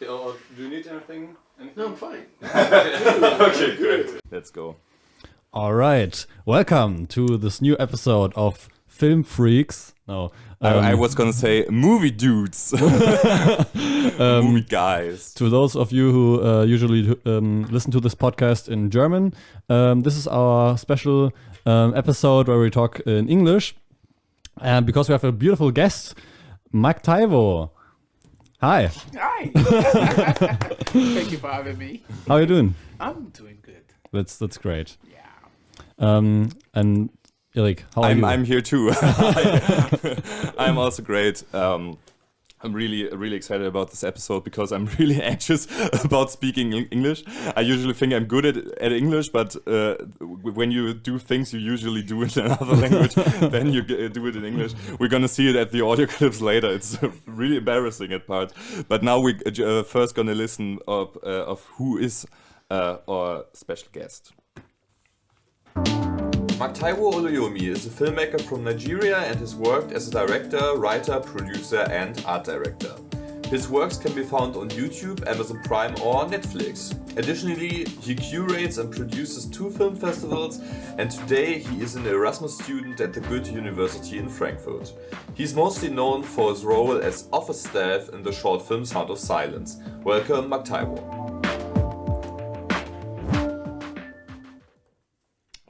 Or do you need anything? No, I'm fine. Okay, great. Let's go. All right, welcome to this new episode of Film Freaks. No, I was gonna say movie dudes, movie guys. To those of you who usually listen to this podcast in German, this is our special episode where we talk in English, and because we have a beautiful guest, Mactaiwo. Hi. Hi. Thank you for having me. How are you doing? I'm doing good. That's great. Yeah. And Erik, how are you? I'm here too. I'm also great. I'm really excited about this episode because I'm really anxious about speaking English. I usually think I'm good at English, but when you do things you usually do in another language, then you do it in English. We're gonna see it at the audio clips later. It's really embarrassing at parts. But now we're first gonna listen of who is our special guest. Mactaiwo Oluyomi is a filmmaker from Nigeria and has worked as a director, writer, producer and art director. His works can be found on YouTube, Amazon Prime or Netflix. Additionally, he curates and produces 2 film festivals, and today he is an Erasmus student at the Goethe University in Frankfurt. He's mostly known for his role as office staff in the short film Sound of Silence. Welcome, Mactaiwo.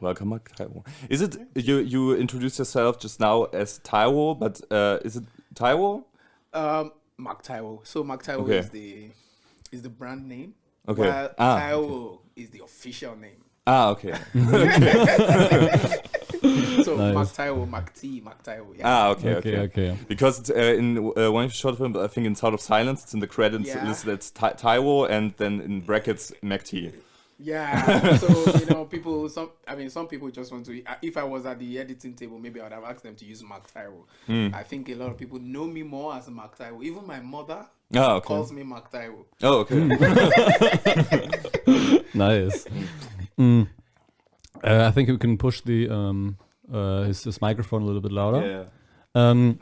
Welcome, Mactaiwo. Is it you introduced yourself just now as Taiwo, but is it Taiwo? Mactaiwo. So Mactaiwo Okay. is the brand name. Okay. While Taiwo is the official name. Okay. So Nice. Mactaiwo. Yeah. Okay. Because it's, in one short film, I think in Sound of Silence, it's in the credits Yeah. listed as Taiwo, and then in brackets Macti. Yeah. So some people just want to. If I was at the editing table, maybe I would have asked them to use Mactaiwo. I think a lot of people know me more as Mactaiwo. Even my mother calls me Mactaiwo. Oh, okay. Nice. I think we can push the his microphone a little bit louder. Yeah.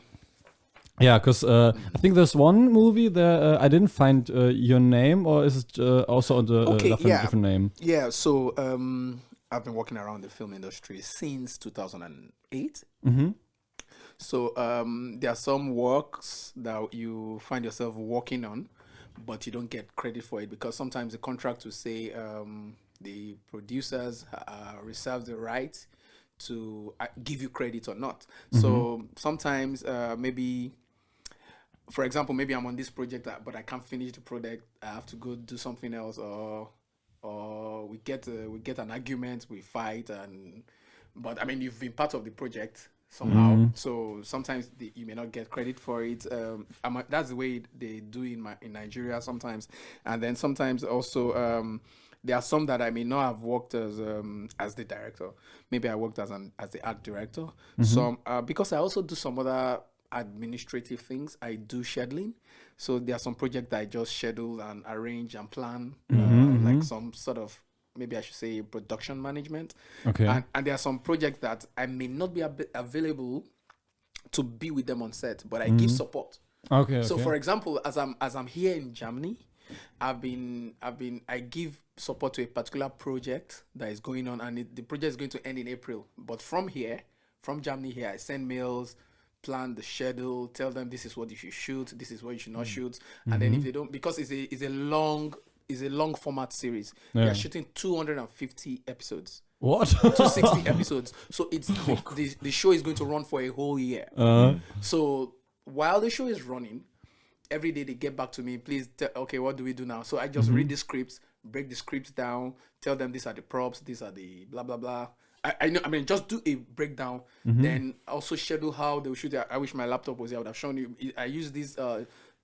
Because I think there's one movie there I didn't find your name, or is it also under a different name? Yeah, so I've been working around the film industry since 2008. Mm-hmm. So there are some works that you find yourself working on, but you don't get credit for it because sometimes the contract will say the producers reserve the right to give you credit or not. Mm-hmm. So sometimes maybe, for example, maybe I'm on this project, but I can't finish the project. I have to go do something else, or we get an argument, we fight, but I mean you've been part of the project somehow. Mm-hmm. So sometimes you may not get credit for it. That's the way they do in Nigeria sometimes, and then sometimes also. There are some that I may not have worked as the director. Maybe I worked as the art director. Mm-hmm. Some because I also do some other administrative things. I do scheduling. So there are some projects that I just schedule and arrange and plan, like some sort of, maybe I should say, production management. Okay. And there are some projects that I may not be available to be with them on set, but I give support. Okay. So for example, as I'm here in Germany, I give support to a particular project that is going on, and the project is going to end in April. But from Germany here, I send mails, plan the schedule, tell them this is what you should shoot, this is what you should not shoot, and then if they don't, because it's a long format series. Yeah. They are shooting 250 episodes. What? 260 episodes. So it's the show is going to run for a whole year. So while the show is running, every day they get back to me, please, okay, what do we do now? So I just read the scripts, break the scripts down, tell them these are the props, these are the blah, blah, blah. Just do a breakdown, then also schedule how they will shoot it. I wish my laptop was here, I would have shown you. I use this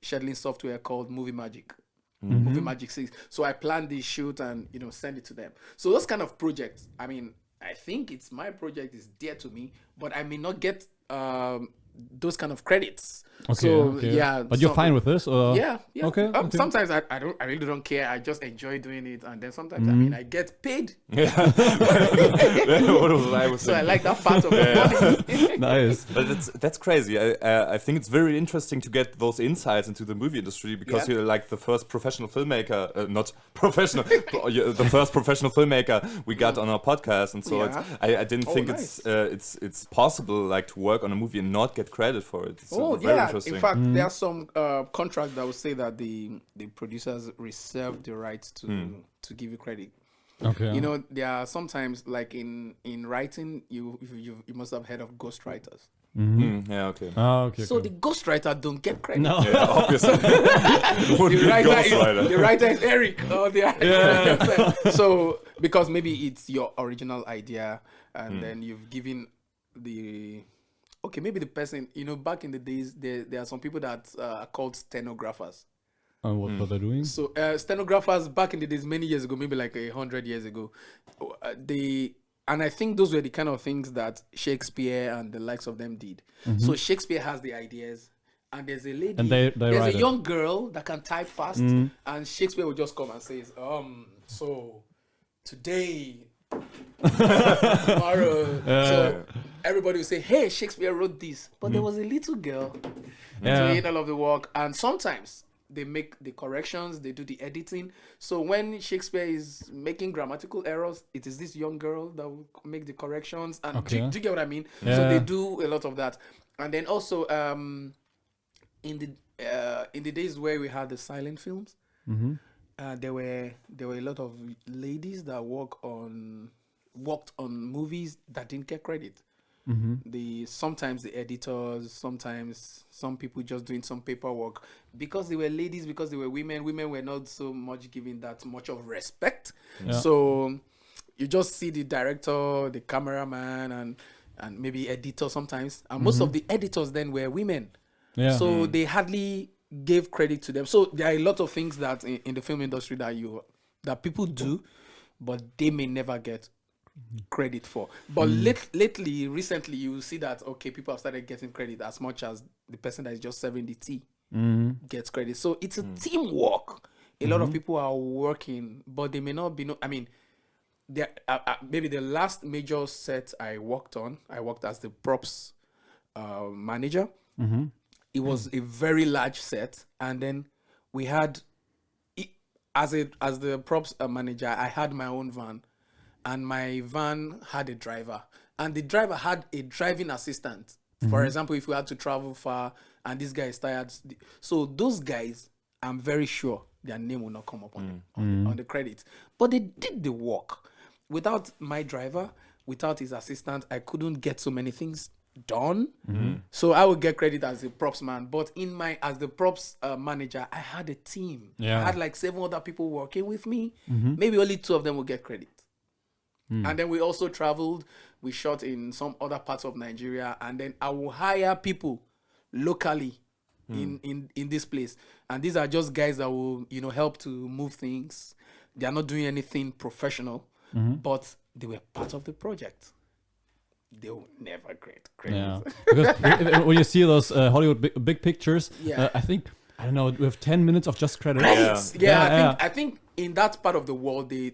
scheduling software called Movie Magic. Movie Magic 6. So I plan the shoot and, send it to them. So those kind of projects, I think my project is dear to me, but I may not get those kind of credits. Okay, So okay. yeah, But you're fine with this, or yeah. Okay, okay. Sometimes I really don't care. I just enjoy doing it, and then sometimes I get paid. Yeah. What was I was So I thinking. like that part of the money. nice. But that's crazy. I think it's very interesting to get those insights into the movie industry because Yeah. you're like the first professional filmmaker, not professional, you're the first professional filmmaker we got on our podcast, and so Yeah. I didn't think nice. it's possible like to work on a movie and not get credit for it. It's very interesting. In fact, there are some contracts that will say that the producers reserve the right to give you credit. Okay. You know, there are sometimes like in writing, you must have heard of ghostwriters. Yeah, okay. Oh, okay. So okay. the ghostwriter don't get credit. No. Yeah, obviously. Would be ghostwriter. The writer is Eric. Or the So because maybe it's your original idea, and then you've given maybe the person, back in the days, there are some people that are called stenographers. And what they're doing? So stenographers back in the days, many years ago, maybe like 100 years ago, and I think those were the kind of things that Shakespeare and the likes of them did. So Shakespeare has the ideas, and there's a lady, And they there's a write it. young girl that can type fast, and Shakespeare will just come and say, so today, tomorrow. So everybody will say, hey, Shakespeare wrote this. But there was a little girl doing all of the work, and sometimes they make the corrections, they do the editing. So when Shakespeare is making grammatical errors, it is this young girl that will make the corrections. And do you get what I mean? Yeah. So they do a lot of that. And then also in the days where we had the silent films, there were a lot of ladies that worked on movies that didn't get credit. Sometimes the editors, sometimes some people just doing some paperwork because they were ladies, because they were women. Women were not so much given that much of respect. So you just see the director, the cameraman, and maybe editor sometimes. And most of the editors then were women. Yeah. So they hardly gave credit to them. So there are a lot of things that in the film industry that people do, but they may never get credit for. But recently, you will see that people have started getting credit as much as the person that is just serving the tea gets credit. So it's a teamwork. A lot of people are working, but they may not be. Maybe the last major set I worked as the props manager. It was a very large set, and then we had, as the props manager, I had my own van. And my van had a driver, and the driver had a driving assistant. For example, if we had to travel far and this guy is tired, so those guys, I'm very sure their name will not come up on the credits. But they did the work. Without my driver, without his assistant, I couldn't get so many things done. So I would get credit as a props man. But as the props manager, I had a team. Yeah. I had like 7 other people working with me. Maybe only 2 of them will get credit. And then we also traveled. We shot in some other parts of Nigeria, and then I will hire people locally in this place. And these are just guys that will help to move things. They are not doing anything professional, but they were part of the project. They will never get credit. Yeah. Because when you see those Hollywood big pictures, Yeah. I don't know, we have 10 minutes of just credits. Credits. I think in that part of the world, they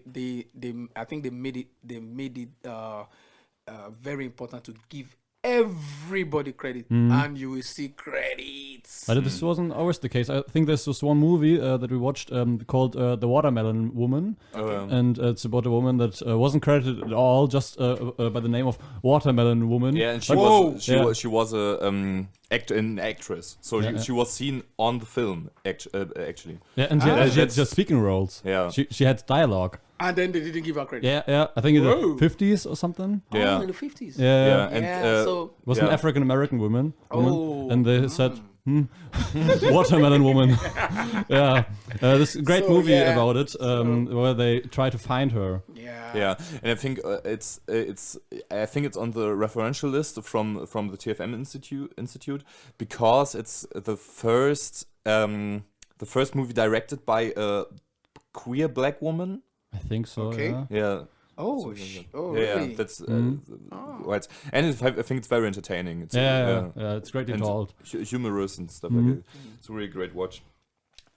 made it very important to give everybody credit, and you will see credits. But this wasn't always the case. I think there's this one movie that we watched called The Watermelon Woman. And it's about a woman that wasn't credited at all, just by the name of Watermelon Woman. Yeah, and she was an actress, so she was seen on the film actually. Yeah, and she had just speaking roles. Yeah. She had dialogue. And then they didn't give her credit. Yeah. I think in the 50s or something. Yeah. In the 50s. Yeah. And so It was an African American woman. Oh. And they said, Watermelon Woman. This great So, movie yeah. about it, where they try to find her. yeah. And I think it's on the referential list from the TFM Institute because it's the first movie directed by a queer black woman. I think so. Okay. Yeah. Yeah. Oh, Something like that. oh, Yeah, really? that's Oh. right. And I think it's very entertaining. It's Yeah, it's greatly and told. humorous and stuff like that. It's a really great watch.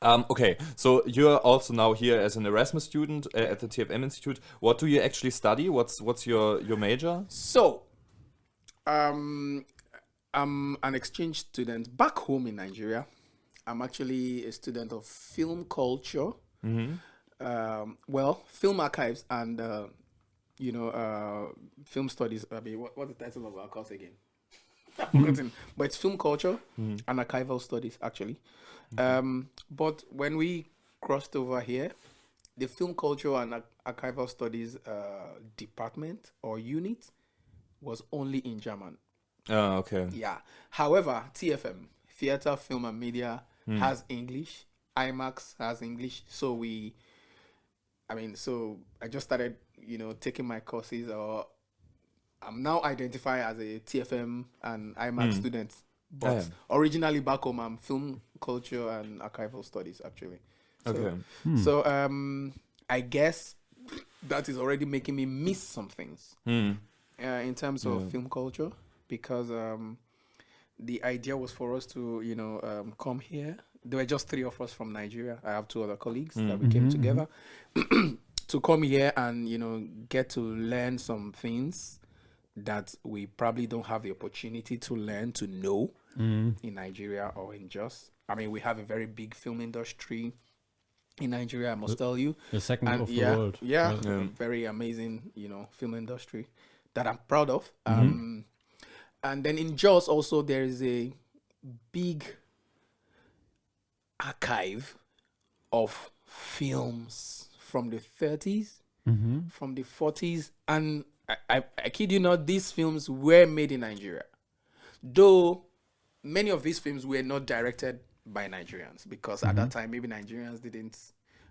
Okay, so you're also now here as an Erasmus student at the TFM Institute. What do you actually study? What's your major? So, I'm an exchange student back home in Nigeria. I'm actually a student of film culture, film archives and film studies. I mean, what's the title of our course again? I've forgotten. But it's film culture and archival studies actually. But when we crossed over here, the film culture and archival studies department or unit was only in German. Oh, okay. Yeah. However, TFM, Theater, Film and Media, has English. IMAX has English. So I just started, taking my courses, or I'm now identified as a TFM and IMAX student. But originally back home, I'm film culture and archival studies, actually. So, Okay. So I guess that is already making me miss some things in terms of film culture, because the idea was for us to, come here. There were just 3 of us from Nigeria. I have 2 other colleagues that we came together to come here and, get to learn some things that we probably don't have the opportunity to learn, to know in Nigeria or in Jos. I mean, we have a very big film industry in Nigeria, I must tell you. The second And of the world. Yeah, very amazing, film industry that I'm proud of. And then in Jos also, there is a big archive of films from the 30s, from the 40s, and I kid you not, these films were made in Nigeria. Though many of these films were not directed by Nigerians, because at that time maybe Nigerians didn't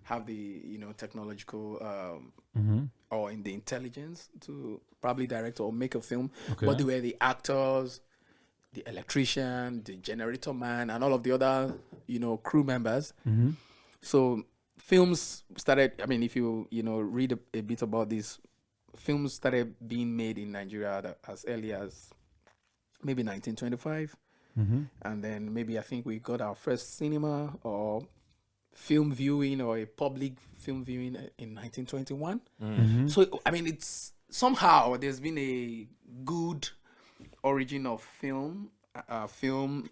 have the technological or in the intelligence to probably direct or make a film. Okay. But they were the actors, the electrician, the generator man, and all of the other crew members. So films started. I mean, if you read a bit about this, films started being made in Nigeria as early as maybe 1925. And then maybe I think we got our first cinema or film viewing, or a public film viewing, in 1921. So I mean, it's somehow there's been a good origin of film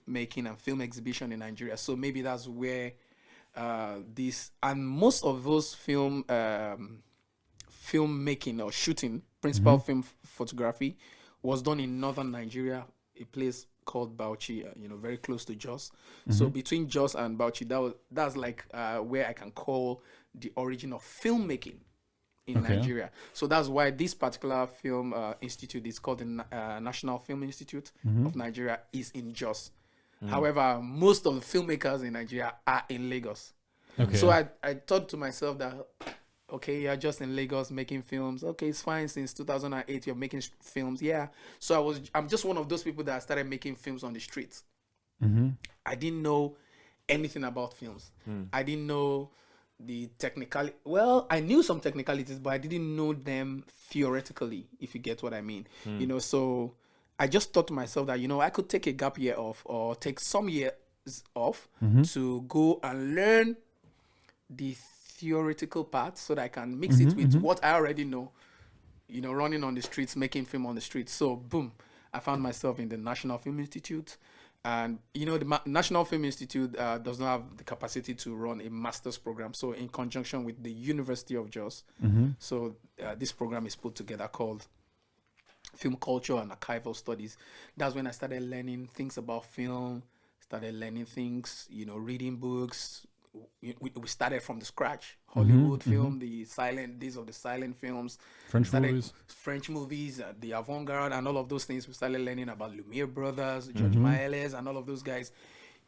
making and film exhibition in Nigeria. So maybe that's where this, and most of those film making or shooting, principal film photography, was done in northern Nigeria, a place called Bauchi, very close to Jos. So between Jos and Bauchi, that's like where I can call the origin of filmmaking in Nigeria. So that's why this particular film institute is called the National Film Institute of Nigeria, is in Jos. However, most of the filmmakers in Nigeria are in Lagos. Okay. So I thought to myself that, okay, you're just in Lagos making films. Okay, it's fine. Since 2008, you're making films. Yeah. So I'm just one of those people that started making films on the streets. I didn't know anything about films. I didn't know the technicality. Well, I knew some technicalities, but I didn't know them theoretically, if you get what I mean. So I just thought to myself that, I could take a gap year off, or take some years off to go and learn the theoretical part, so that I can mix it with what I already know, running on the streets, making film on the streets. So boom, I found myself in the National Film Institute. And the National Film Institute does not have the capacity to run a master's program. So in conjunction with the University of Jos, so this program is put together called Film Culture and Archival Studies. That's when I started learning things about film, started learning things, reading books. We started from the scratch. Hollywood film, the silent days of the silent films, French movies, the avant-garde, and all of those things. We started learning about Lumiere brothers, George Miles, and all of those guys.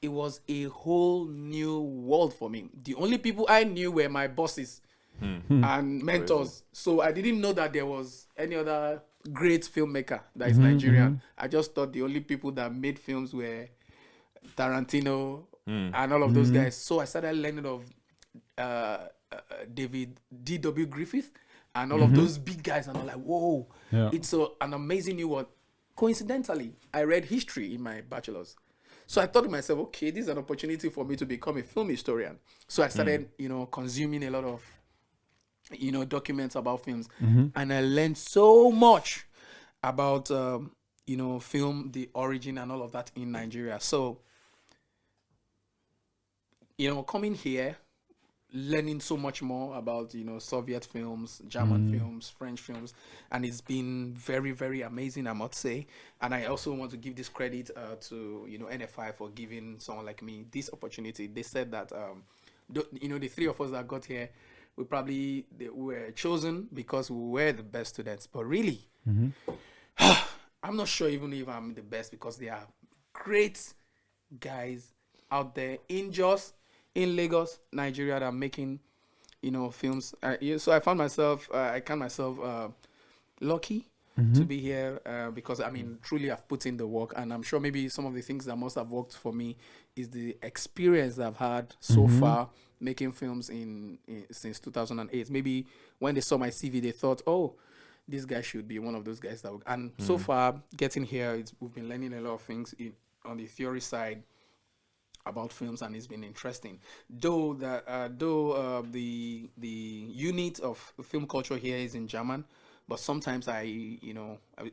It was a whole new world for me. The only people I knew were my bosses and mentors. So I didn't know that there was any other great filmmaker that is Nigerian. I just thought the only people that made films were Tarantino and all of those guys. So I started learning of David D.W. Griffith and all of those big guys, and I'm like, whoa, Yeah. it's an amazing new one. Coincidentally, I read history in my bachelor's. So I thought to myself, okay, this is an opportunity for me to become a film historian. So I started, consuming a lot of, documents about films. And I learned so much about, film, the origin and all of that in Nigeria. So, coming here, learning so much more about, Soviet films, German films, French films, and it's been very, very amazing, I must say. And I also want to give this credit to, NFI for giving someone like me this opportunity. They said that, the three of us that got here, we were chosen because we were the best students. But really, I'm not sure even if I'm the best, because there are great guys out there in in Lagos, Nigeria, that are making, films. So I found myself, I count myself lucky to be here because, truly I've put in the work. And I'm sure maybe some of the things that must have worked for me is the experience that I've had so far making films since 2008. Maybe when they saw my CV, they thought, oh, this guy should be one of those guys that would. And so far, getting here, we've been learning a lot of things on the theory side about films, and it's been interesting. Though the unit of film culture here is in German, but sometimes we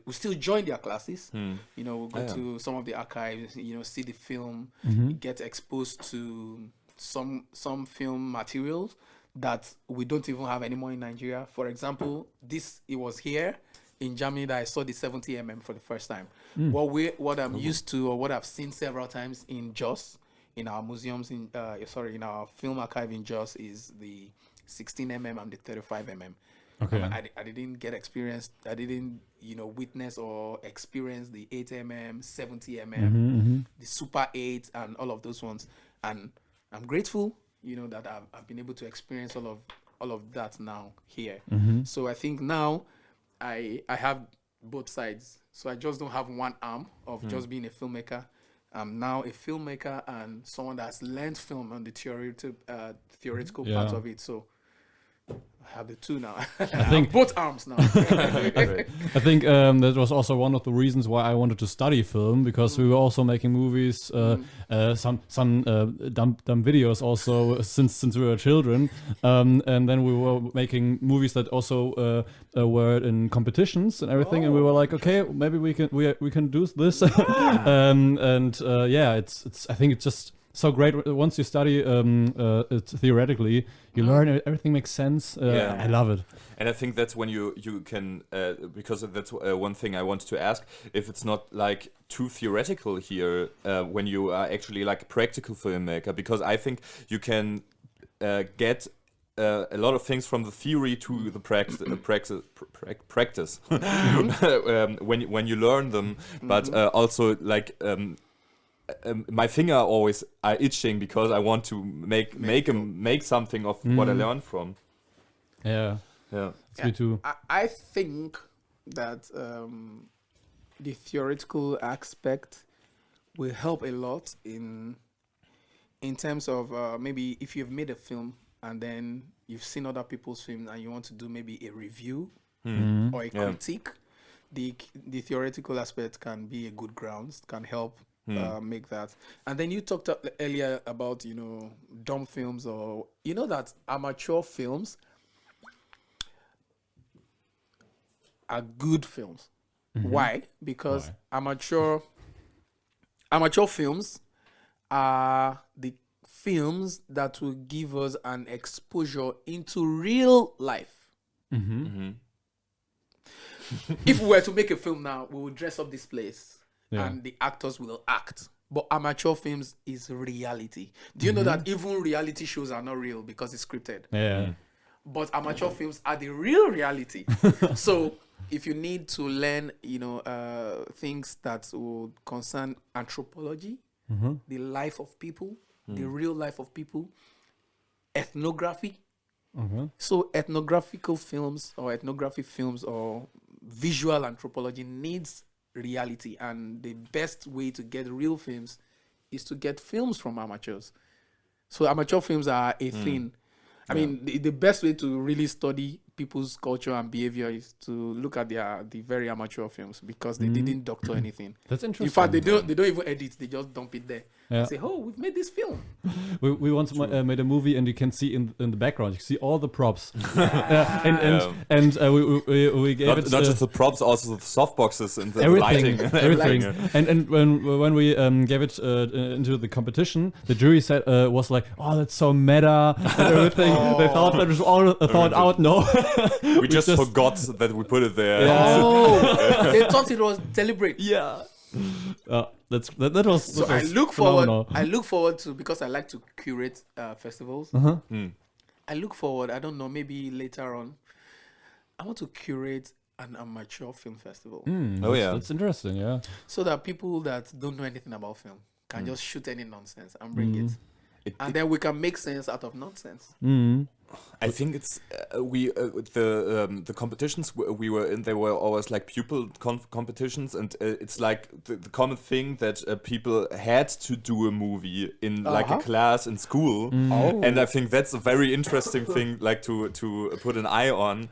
still join their classes. We'll go to some of the archives, see the film, get exposed to some film materials that we don't even have anymore in Nigeria. For example, it was here in Germany that I saw the 70mm for the first time. What I'm used to, or what I've seen several times in Jos, in our museums, in our film archive in Jos, is the 16mm and the 35mm. Okay. I didn't get experience. I didn't, witness or experience the 8mm, 70mm, the Super 8, and all of those ones. And I'm grateful, that I've been able to experience all of that now here. So I think now I have both sides. So I just don't have one arm of just being a filmmaker. I'm now a filmmaker and someone that's learned film on the theoretical part of it. So I have the two now. I think both arms now. I think that was also one of the reasons why I wanted to study film, because we were also making movies, some dumb videos also since we were children, and then we were making movies that also were in competitions and everything, and we were like, okay, maybe we can do this, it's I think it's just so great. Once you study it theoretically, you learn everything makes sense. I love it. And I think that's when you can, because that's one thing I wanted to ask, if it's not like too theoretical here when you are actually like a practical filmmaker, because I think you can get a lot of things from the theory to the practice when you learn them, but also like my finger always are itching because I want to make something of what I learned from. Yeah, me too. I think that the theoretical aspect will help a lot in terms of maybe if you've made a film and then you've seen other people's films and you want to do maybe a review or a critique. The theoretical aspect can be a good grounds, can help make that. And then you talked earlier about, dumb films, or that amateur films are good films. Why? Because amateur films are the films that will give us an exposure into real life. If we were to make a film now, we would dress up this place and the actors will act. But amateur films is reality. Do you know that even reality shows are not real because it's scripted? Yeah. But amateur films are the real reality. So if you need to learn, things that would concern anthropology, the life of people, the real life of people, ethnography. So ethnographical films or ethnography films or visual anthropology needs reality, and the best way to get real films is to get films from amateurs. So amateur films are a thing. I mean, the best way to really study people's culture and behavior is to look at the very amateur films because they didn't doctor anything. That's interesting. In fact, they don't even edit. They just dump it there. Yeah. Say, oh, we've made this film. We once made a movie, and you can see in the background, you see all the props. We gave Not it just the props, also the soft boxes and the everything, lighting. everything. And when we gave it into the competition, the jury said was like, "Oh, that's so meta," and everything. They thought that was all thought out. No, We just forgot that we put it there. Yeah. Oh, they thought it was deliberate. yeah. That was. So that I was look phenomenal. forward. I look forward to, because I like to curate festivals. I look forward. I don't know. Maybe later on, I want to curate an amateur film festival That's interesting. Yeah. so that people that don't know anything about film can just shoot any nonsense and bring it, and then we can make sense out of nonsense. I think it's the competitions we were in. They were always like pupil competitions, and it's like the common thing that people had to do a movie in like a class in school, and I think that's a very interesting thing, like to put an eye on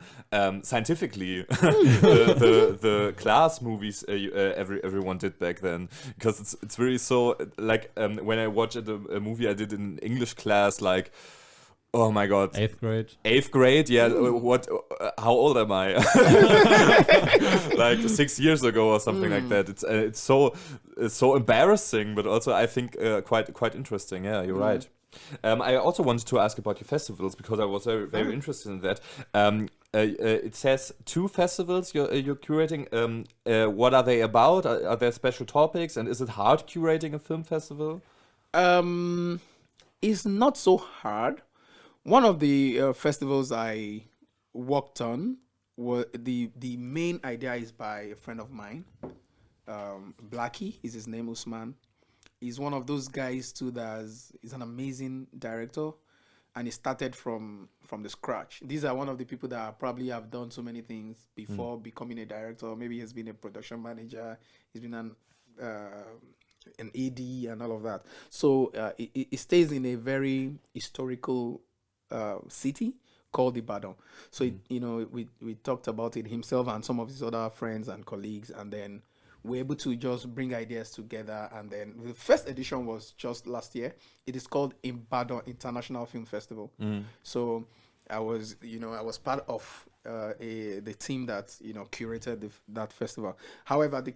scientifically. the class movies everyone did back then, because it's really so like when I watched a movie I did in English class, like. Oh my God! 8th grade. 8th grade, yeah. What? How old am I? Like 6 years ago or something like that. It's so embarrassing, but also I think quite interesting. Yeah, you're right. I also wanted to ask about your festivals, because I was very interested in that. It says 2 festivals you're curating. What are they about? Are there special topics? And is it hard curating a film festival? It's not so hard. One of the festivals I worked on, was the main idea is by a friend of mine. Blackie is his name, Usman. He's one of those guys too he's an amazing director, and he started from the scratch. These are one of the people that probably have done so many things before becoming a director. Maybe he's been a production manager, he's been an AD and all of that. So it stays in a very historical city called Ibadan. So we talked about it, himself and some of his other friends and colleagues, and then we're able to just bring ideas together. And then the first edition was just last year. It is called Ibadan International Film Festival. So I was part of the team that curated that festival. However, the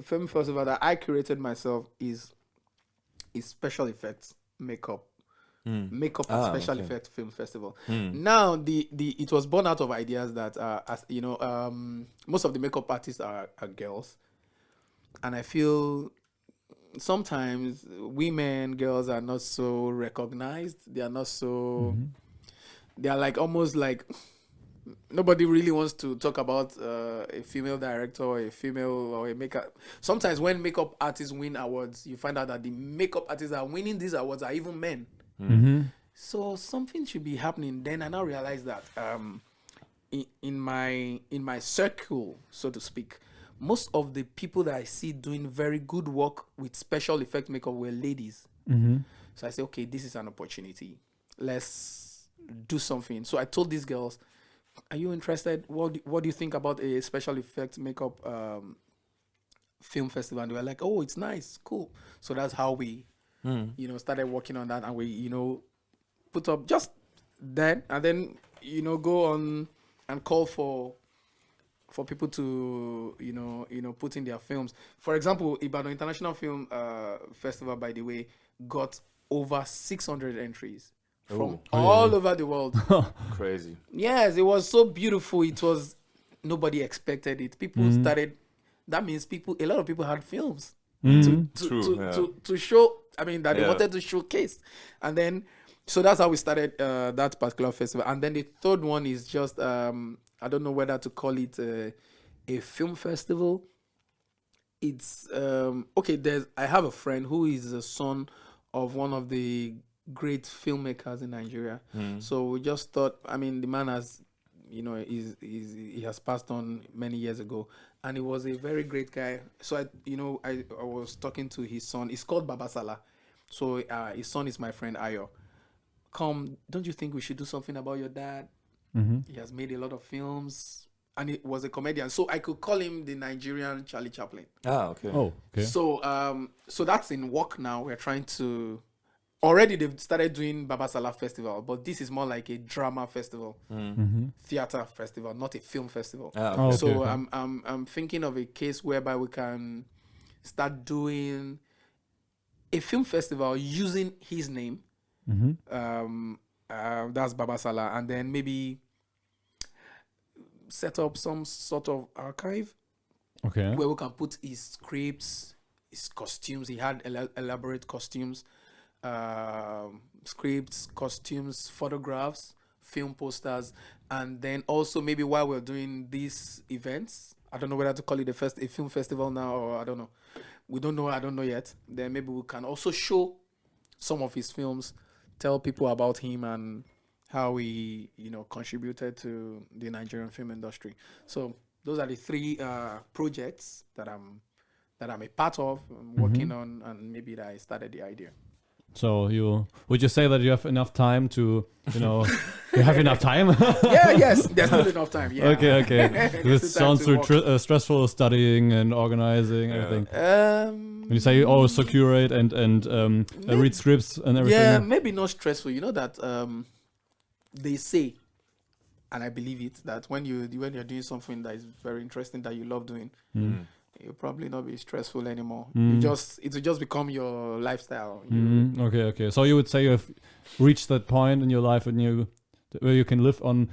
film festival that I curated myself is special effects makeup and special effect film festival. Now it was born out of ideas that most of the makeup artists are girls, and I feel sometimes girls are not so recognized. They are not so they are like almost like nobody really wants to talk about a female director or a female or a makeup. Sometimes when makeup artists win awards, you find out that the makeup artists that are winning these awards are even men. So something should be happening. Then I now realize that in my circle, so to speak, most of the people that I see doing very good work with special effect makeup were ladies. So I said, okay, this is an opportunity. Let's do something. So I told these girls, are you interested? What do you think about a special effect makeup film festival? And they were like, oh, it's nice, cool. So that's how we started working on that, and we, put up just that, and then, go on and call for people to, put in their films. For example, Ibadan International Film Festival, by the way, got over 600 entries from all over the world. Crazy. Yes, it was so beautiful. It was, nobody expected it. People started, that means a lot of people had films to show. I mean, that they wanted to showcase. And then, so that's how we started that particular festival. And then the third one is just, I don't know whether to call it a film festival. It's, I have a friend who is the son of one of the great filmmakers in Nigeria. So we just thought, I mean, the man has, he has passed on many years ago, and he was a very great guy. So I was talking to his son. It's called Babasala. So his son is my friend Ayo. Come, don't you think we should do something about your dad? He has made a lot of films, and he was a comedian. So I could call him the Nigerian Charlie Chaplin. Ah, okay. Oh, okay. So that's in work now. We're trying to. Already they've started doing Babasala Festival, but this is more like a drama festival, theater festival, not a film festival. Ah, okay. Oh, okay, So okay. I'm thinking of a case whereby we can start doing a film festival using his name. That's Babasala, and then maybe set up some sort of archive Okay. where we can put his scripts, his costumes. He had elaborate costumes, scripts, costumes, photographs, film posters, and then also maybe while we're doing these events, I don't know whether to call it a film festival now, or I don't know. We don't know. I don't know yet. Then maybe we can also show some of his films, tell people about him and how he, contributed to the Nigerian film industry. So those are the three projects that I'm a part of, working on, and maybe that I started the idea. So would you say that you have enough time to, you have enough time? Yes, there's still enough time. Yeah. Okay. This There's still time sounds to too stressful, studying and organizing everything. work. When you say you always curate and read scripts and everything. Yeah, maybe not stressful. You know that they say, and I believe it, that when you're doing something that is very interesting that you love doing, you'll probably not be stressful anymore. It will just become your lifestyle. Okay. So you would say you have reached that point in your life where you can live on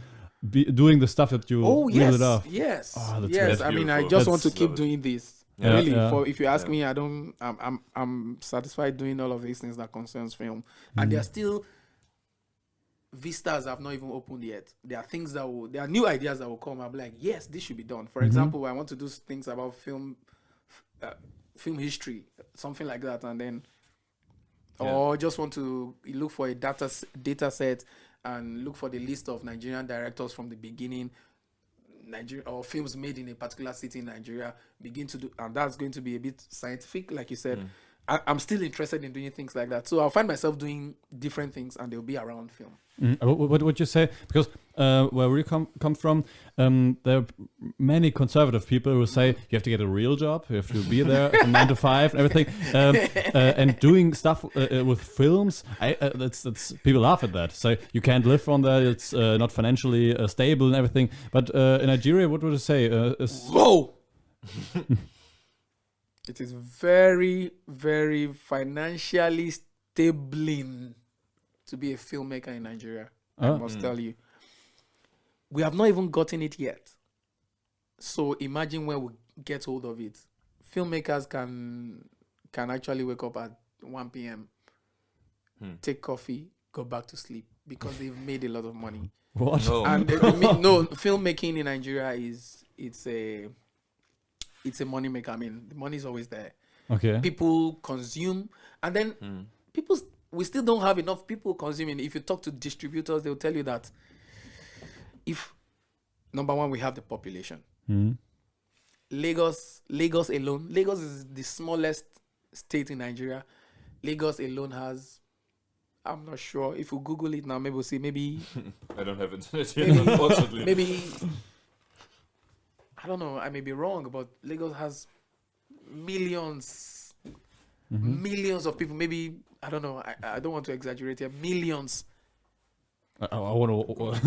doing the stuff that you really love. Yes. Oh, that's Yes. great. I mean, I Beautiful. just want to That's keep love it. doing this. Yeah, Really, yeah. if you ask me, I'm satisfied doing all of these things that concerns film, and there are still vistas have not even opened yet. There are things there are new ideas that will come. I'll be like, yes, this should be done. For example, I want to do things about film history, something like that, and then, or just want to look for a data set and look for the list of Nigerian directors from the beginning, Nigeria, or films made in a particular city in Nigeria, begin to do, and that's going to be a bit scientific, like you said. I'm still interested in doing things like that, so I'll find myself doing different things, and they'll be around film. What would you say? Because where we come from, there are many conservative people who say you have to get a real job, you have to be there from 9 to 5 and everything, and doing stuff with films. That's people laugh at that. So you can't live on that. It's not financially stable and everything. But in Nigeria, what would you say? Whoa! It is very, very financially stable to be a filmmaker in Nigeria. I must tell you. We have not even gotten it yet. So imagine when we get hold of it. Filmmakers can actually wake up at 1 p.m., take coffee, go back to sleep because they've made a lot of money. What? No. And no, filmmaking in Nigeria it's a money maker. I mean, the money is always there. Okay. People consume, and then we still don't have enough people consuming. If you talk to distributors, they'll tell you that if number one, we have the population. Lagos alone. Lagos is the smallest state in Nigeria. Lagos alone has, I'm not sure. If you Google it now, maybe we'll see. Maybe I don't have internet here, unfortunately. maybe I don't know. I may be wrong, but Lagos has millions of people. Maybe I don't know. I don't want to exaggerate here. Millions. I want to.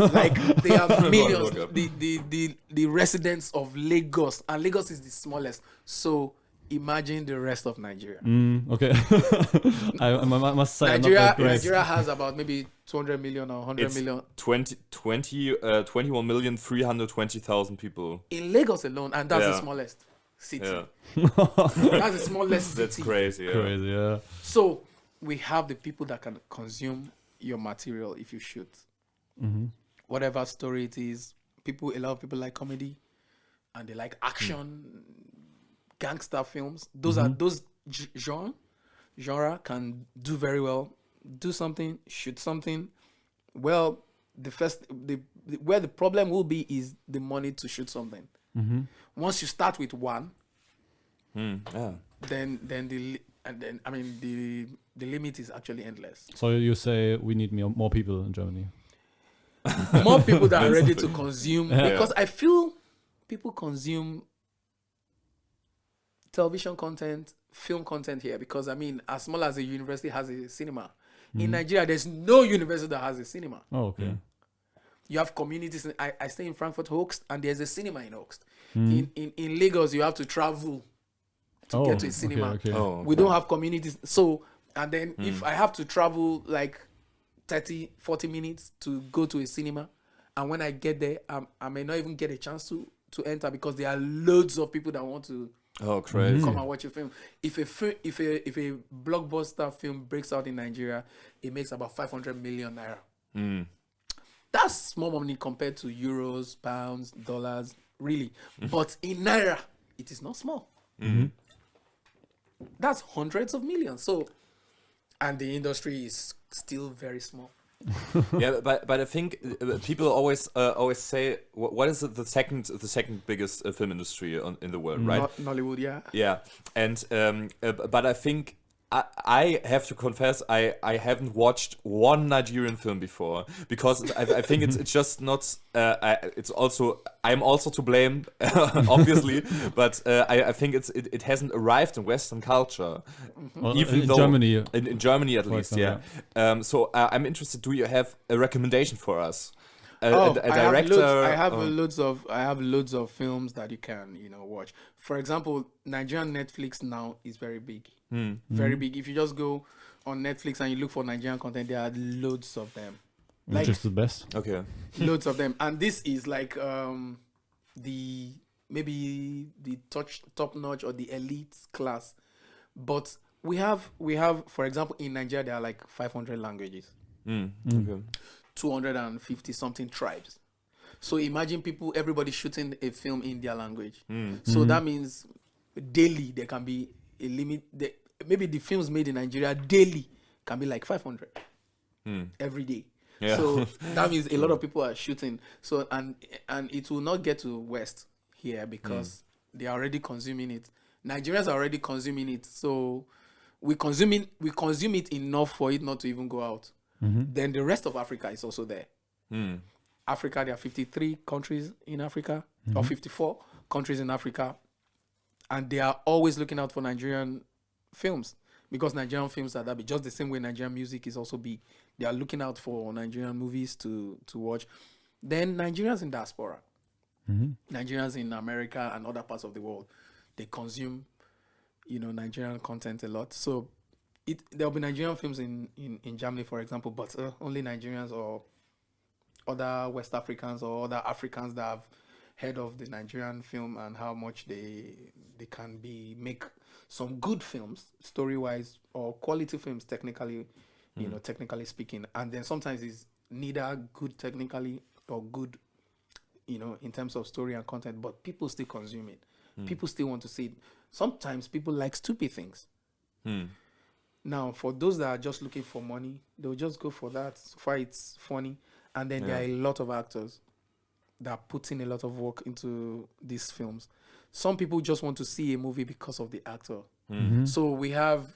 Like they have millions. Look up. The residents of Lagos, and Lagos is the smallest. So imagine the rest of Nigeria. Okay. I must say, I'm not that great. Nigeria has about maybe 200 million or 100 It's million 21,320,000 people. in Lagos alone, and that's the Yeah. smallest city. Yeah, That's the smallest that's city. crazy. Yeah. Crazy, yeah. So we have the people that can consume your material if you shoot. Whatever story it is. A lot of people like comedy and they like action, gangster films. Those are those genre can do very well. Do something, shoot something. Well, where the problem will be is the money to shoot something. Once you start with one, Yeah. then the limit is actually endless. So you say we need more people in Germany. More people that are ready to consume. Yeah. Because I feel people consume television content, film content here. Because, I mean, as small as a university has a cinema, in Nigeria, there's no university that has a cinema. Oh, okay. You have communities. I stay in Frankfurt, Hoxt, and there's a cinema in Hoxt. In Lagos, you have to travel to get to a cinema. Okay. Oh, okay. We don't have communities. So, and then if I have to travel like 30, 40 minutes to go to a cinema, and when I get there, I may not even get a chance to enter because there are loads of people that want to Oh, crazy. come and watch a film. If a blockbuster film breaks out in Nigeria, it makes about 500 million naira. That's small money compared to euros, pounds, dollars, really. But in naira, it is not small. That's hundreds of millions. So, and the industry is still very small. Yeah, but I think people always say what is the second biggest film industry in the world, right? Nollywood, yeah. Yeah, and but I think I have to confess I haven't watched one Nigerian film before because I think it's just not. I'm also to blame, obviously, but I think it hasn't arrived in Western culture, Well, even in though Germany. in Germany at least, example, yeah. So I'm interested. Do you have a recommendation for us? A I director? have loads of films that you can watch. For example, Nigerian Netflix now is very big, very big. If you just go on Netflix and you look for Nigerian content, there are loads of them. Which is the best? Okay. Loads of them, and this is like maybe the top notch or the elite class. But we have, for example, in Nigeria there are like 500 languages. Okay. 250 something tribes. So imagine everybody shooting a film in their language. So that means daily there can be a limit. Maybe the films made in Nigeria daily can be like 500 every day. Yeah. So that means a lot of people are shooting. So and it will not get to West here because they are already consuming it. Nigerians are already consuming it. So we consume it enough for it not to even go out. Then the rest of Africa is also there. Africa, there are 53 countries in Africa, or 54 countries in Africa, and they are always looking out for Nigerian films because Nigerian films are that big. Just the same way Nigerian music is also big. They are looking out for Nigerian movies to watch. Then Nigerians in diaspora, Nigerians in America and other parts of the world, they consume, Nigerian content a lot. So there'll be Nigerian films in Germany, for example, but only Nigerians or other West Africans or other Africans that have heard of the Nigerian film and how much they can make some good films, story-wise, or quality films, technically, technically speaking. And then sometimes it's neither good technically or good, in terms of story and content, but people still consume it. People still want to see it. Sometimes people like stupid things. Now, for those that are just looking for money, they'll just go for that. So far, it's funny. And then there are a lot of actors that put in a lot of work into these films. Some people just want to see a movie because of the actor. So we have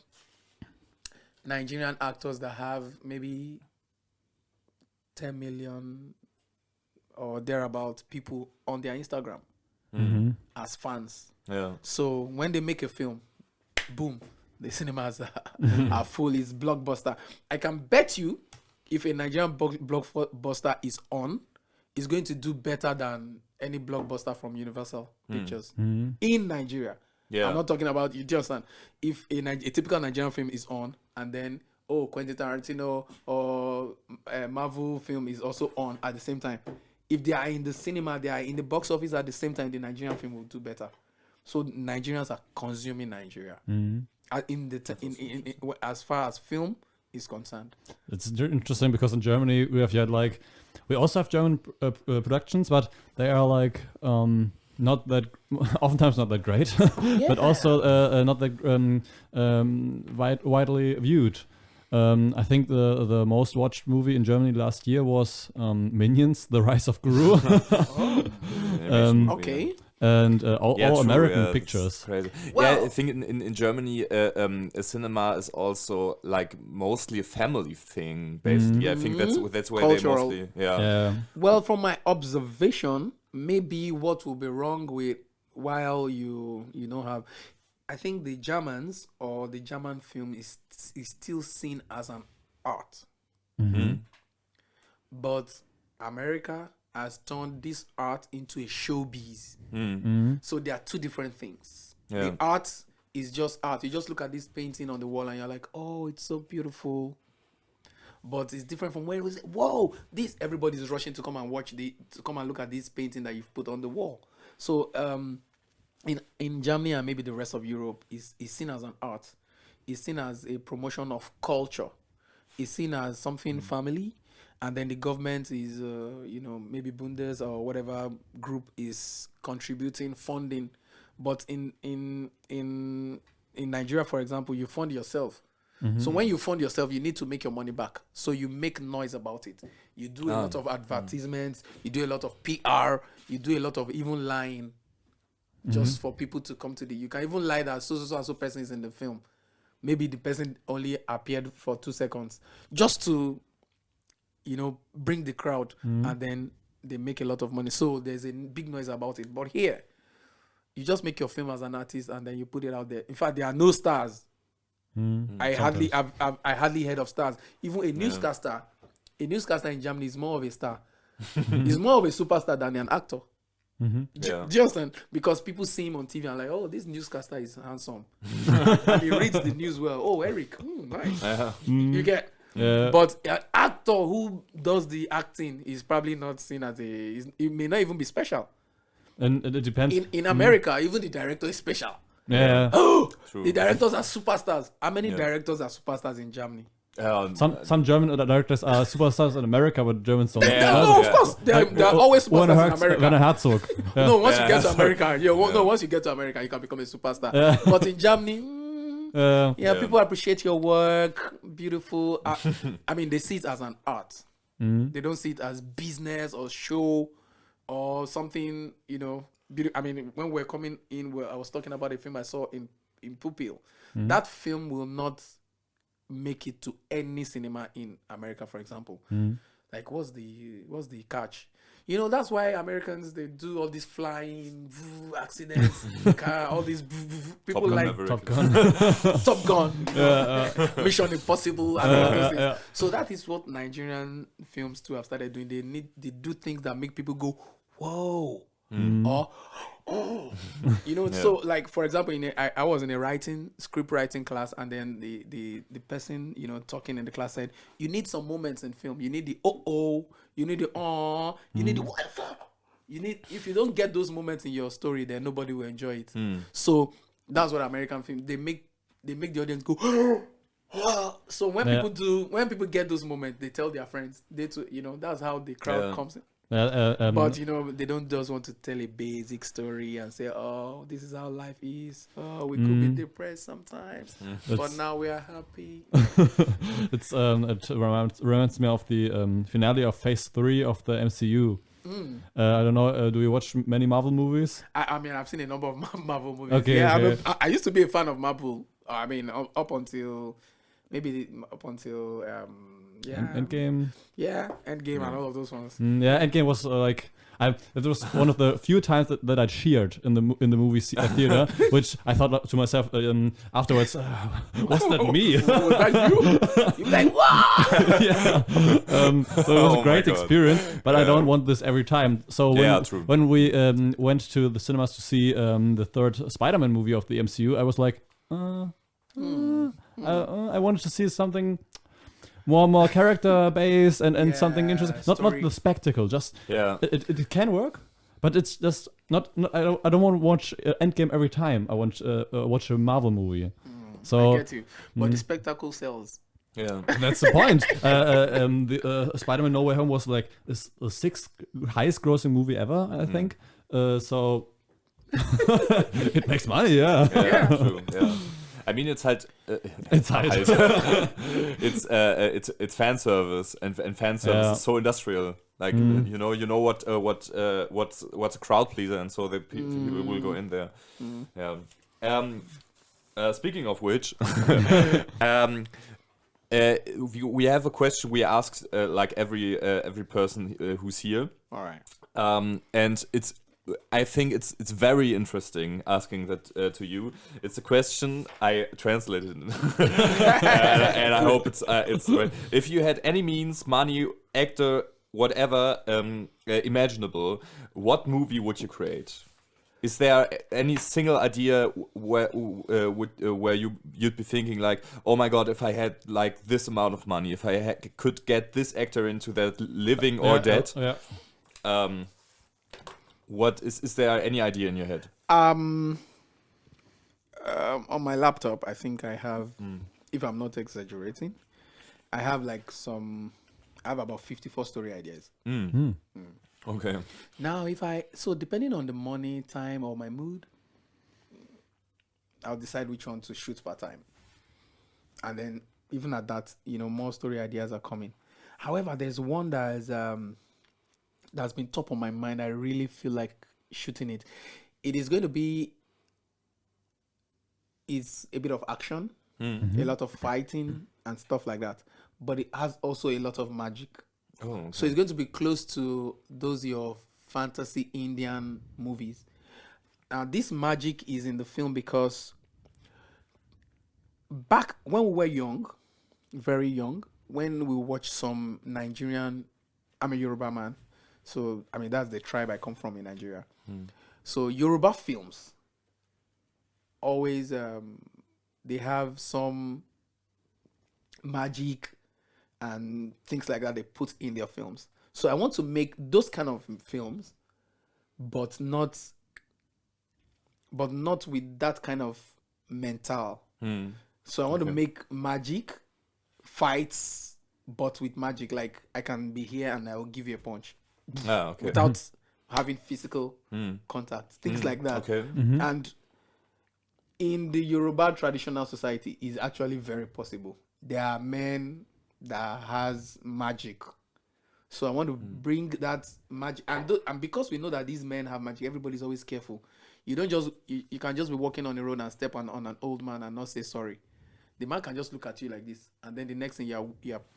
Nigerian actors that have maybe 10 million or thereabout people on their Instagram as fans. Yeah. So when they make a film, boom, the cinemas are full. It's blockbuster. I can bet you if a Nigerian blockbuster is on, it's going to do better than any blockbuster from Universal Pictures in Nigeria. Yeah. I'm not talking about, you understand? If a typical Nigerian film is on and then, Quentin Tarantino or a Marvel film is also on at the same time. If they are in the cinema, they are in the box office at the same time, the Nigerian film will do better. So Nigerians are consuming Nigeria. As far as film is concerned. It's interesting because in Germany we also have German productions, but they are not that oftentimes not that great, but also not that widely viewed. I think the most watched movie in Germany last year was Minions: The Rise of Gru. Okay. and all true, American yeah, pictures. Crazy. Well- I think in Germany, a cinema is also like mostly a family thing. Basically, I think that's where Cultural. they mostly Well, from my observation, maybe what will be wrong with while you don't have, I think the Germans or the German film is still seen as an art, but America has turned this art into a showbiz. So there are two different things. Yeah. The art is just art. You just look at this painting on the wall and you're like, oh, it's so beautiful. But it's different from where it was. Whoa, this everybody's rushing to come and to come and look at this painting that you've put on the wall. So in Germany and maybe the rest of Europe is seen as an art. It's seen as a promotion of culture. It's seen as something family, and then the government is maybe Bundes or whatever group is contributing funding. But in Nigeria, for example, you fund yourself. So when you fund yourself, you need to make your money back. So you make noise about it. You do a lot of advertisements. You do a lot of PR. You do a lot of even lying, just for people to come to you can even lie that so person is in the film. Maybe the person only appeared for 2 seconds, just to, bring the crowd, and then they make a lot of money. So there's a big noise about it. But here, you just make your film as an artist and then you put it out there. In fact, there are no stars. I hardly heard of stars. Even a newscaster in Germany is more of a star. He's more of a superstar than an actor. Do you understand? Because people see him on TV and like, oh, this newscaster is handsome, and he reads the news well. Oh, Eric, nice. You get. Yeah. But an actor who does the acting is probably not seen as it may not even be special. And it depends. In America, even the director is special. Yeah. Oh, true. The directors are superstars. How many directors are superstars in Germany? Some German directors are superstars in America, but Germans don't. Of course, they're always superstars in America. Werner Herzog. Yeah. No, once you get to America, once you get to America, you can become a superstar. Yeah. But in Germany, people appreciate your work, beautiful. I mean, they see it as an art. They don't see it as business or show or something. I mean, when we're coming in, I was talking about a film I saw in Pupil. That film will not make it to any cinema in America, for example. Like, what's the catch? That's why Americans, they do all these flying accidents, all these people Top Gun, Mission Impossible, and all those things. So that is what Nigerian films too have started doing. They do things that make people go, whoa. Or so like, for example, I was in a script writing class, and then the person talking in the class said, you need some moments in film. You need the you need the you need the what, if you don't get those moments in your story, then nobody will enjoy it. So that's what American film, they make the audience go so when people get those moments, they tell their friends, they too, that's how the crowd comes in. But they don't just want to tell a basic story and say, oh, this is how life is. Oh, we could be depressed sometimes, but now we are happy. It reminds me of the finale of Phase 3 of the MCU. I don't know. Do you watch many Marvel movies? I mean, I've seen a number of Marvel movies. Okay. I used to be a fan of Marvel. I mean, up until Endgame. Yeah, Endgame and all of those ones. Endgame was it was one of the few times that I cheered in the movie theater, which I thought to myself afterwards, was that me? Was that you? You're like, wow! So it was a great experience, but I don't want this every time. So when we went to the cinemas to see the third Spider-Man movie of the MCU, I was like, I wanted to see something more character based and something interesting. Not the spectacle. Just it can work, but it's just not. I don't want to watch Endgame every time. I want to watch a Marvel movie. So I get you, but the spectacle sells. Yeah, that's the point. The Spider-Man: No Way Home was like the sixth highest grossing movie ever, I think. So it makes money. Yeah, true. Yeah. I mean, it's fan service, and fan service is so industrial. Like you know what's a crowd pleaser, and so the people will go in there. Yeah. Speaking of which, we have a question we asked like every person who's here. All right. And I think it's very interesting asking that to you. It's a question I translated, and I hope it's right. If you had any means, money, actor, whatever imaginable, what movie would you create? Is there any single idea where you'd be thinking like, oh my god, if I had like this amount of money, if I could get this actor into that, living or dead? What is there any idea in your head? On my laptop, I think I have, if I'm not exaggerating, I have about 54 story ideas. Okay. Now, depending on the money, time, or my mood, I'll decide which one to shoot per time. And then, even at that, more story ideas are coming. However, there's one that is, that's been top of my mind. I really feel like shooting it. It is going to be, it's a bit of action, a lot of fighting and stuff like that. But it has also a lot of magic. Oh, okay. So it's going to be close to those your fantasy Indian movies. Now, this magic is in the film because back when we were young, very young, when we watched some Nigerian, I'm a Yoruba man, so that's the tribe I come from in Nigeria. So Yoruba films always they have some magic and things like that they put in their films. So I want to make those kind of films, but not with that kind of mental. So I want to make magic fights, but with magic. Like I can be here and I will give you a punch without having physical contact. Things like that. Okay. And in the Yoruba traditional society, is actually very possible. There are men that has magic. So I want to bring that magic, and because we know that these men have magic, everybody's always careful. You don't just you can just be walking on the road and step on an old man and not say sorry. The man can just look at you like this, and then the next thing you're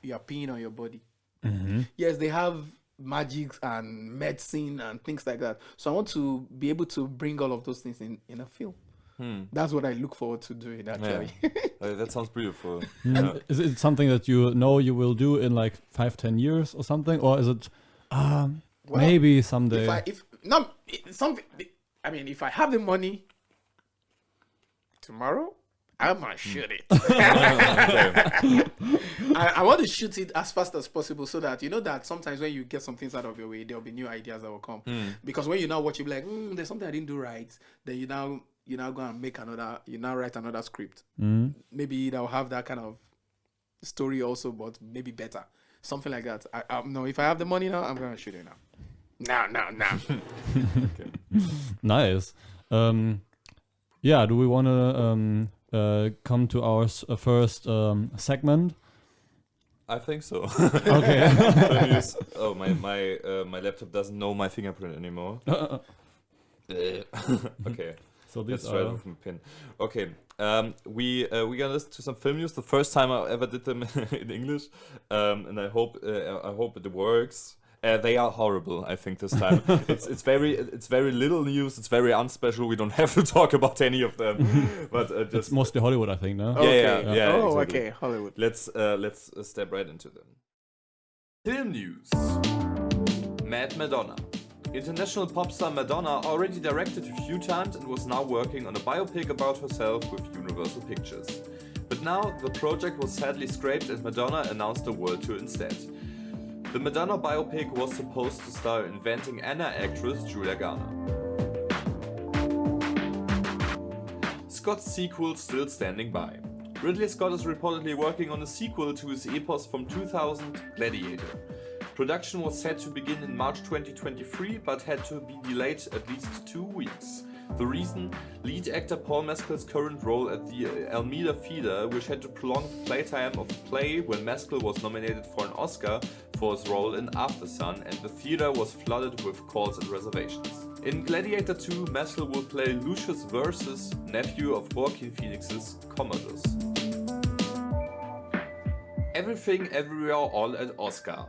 peeing on your body. Yes, they have magic and medicine and things like that. So I want to be able to bring all of those things in a film. That's what I look forward to doing, actually. Yeah. That sounds beautiful. Is it something that you will do in like 5-10 years or something, or is it maybe someday? If I have the money tomorrow, I'm gonna shoot it. I want to shoot it as fast as possible, so that that sometimes when you get some things out of your way, there'll be new ideas that will come. Because when you now watch, you'll be like, there's something I didn't do right. Then you now go and make write another script. Maybe that'll have that kind of story also, but maybe better. Something like that. No, if I have the money now, I'm going to shoot it now. Now. Okay. Nice. Do we want to come to our first segment? I think so. Okay. My laptop doesn't know my fingerprint anymore. Okay. So let's try it with a pin. Okay. We gonna listen to some film news. The first time I ever did them in English, and I hope it works. They are horrible, I think, this time. It's very little news. It's very unspecial. We don't have to talk about any of them. But it's mostly Hollywood, I think, no? Yeah. Oh, exactly. okay, Hollywood. Let's step right into them. Film news. Madonna. International pop star Madonna already directed a few times and was now working on a biopic about herself with Universal Pictures. But now the project was sadly scrapped and Madonna announced a world tour instead. The Madonna biopic was supposed to star Inventing Anna actress Julia Garner. Scott's sequel still standing by. Ridley Scott is reportedly working on a sequel to his epos from 2000, Gladiator. Production was set to begin in March 2023, but had to be delayed at least 2 weeks. The reason? Lead actor Paul Mescal's current role at the Almeida Theatre, which had to prolong the playtime of the play when Mescal was nominated for an Oscar for his role in After Sun, and the theatre was flooded with calls and reservations. In Gladiator 2, Mescal will play Lucius Versus, nephew of Joaquin Phoenix's Commodus. Everything Everywhere All at Oscar.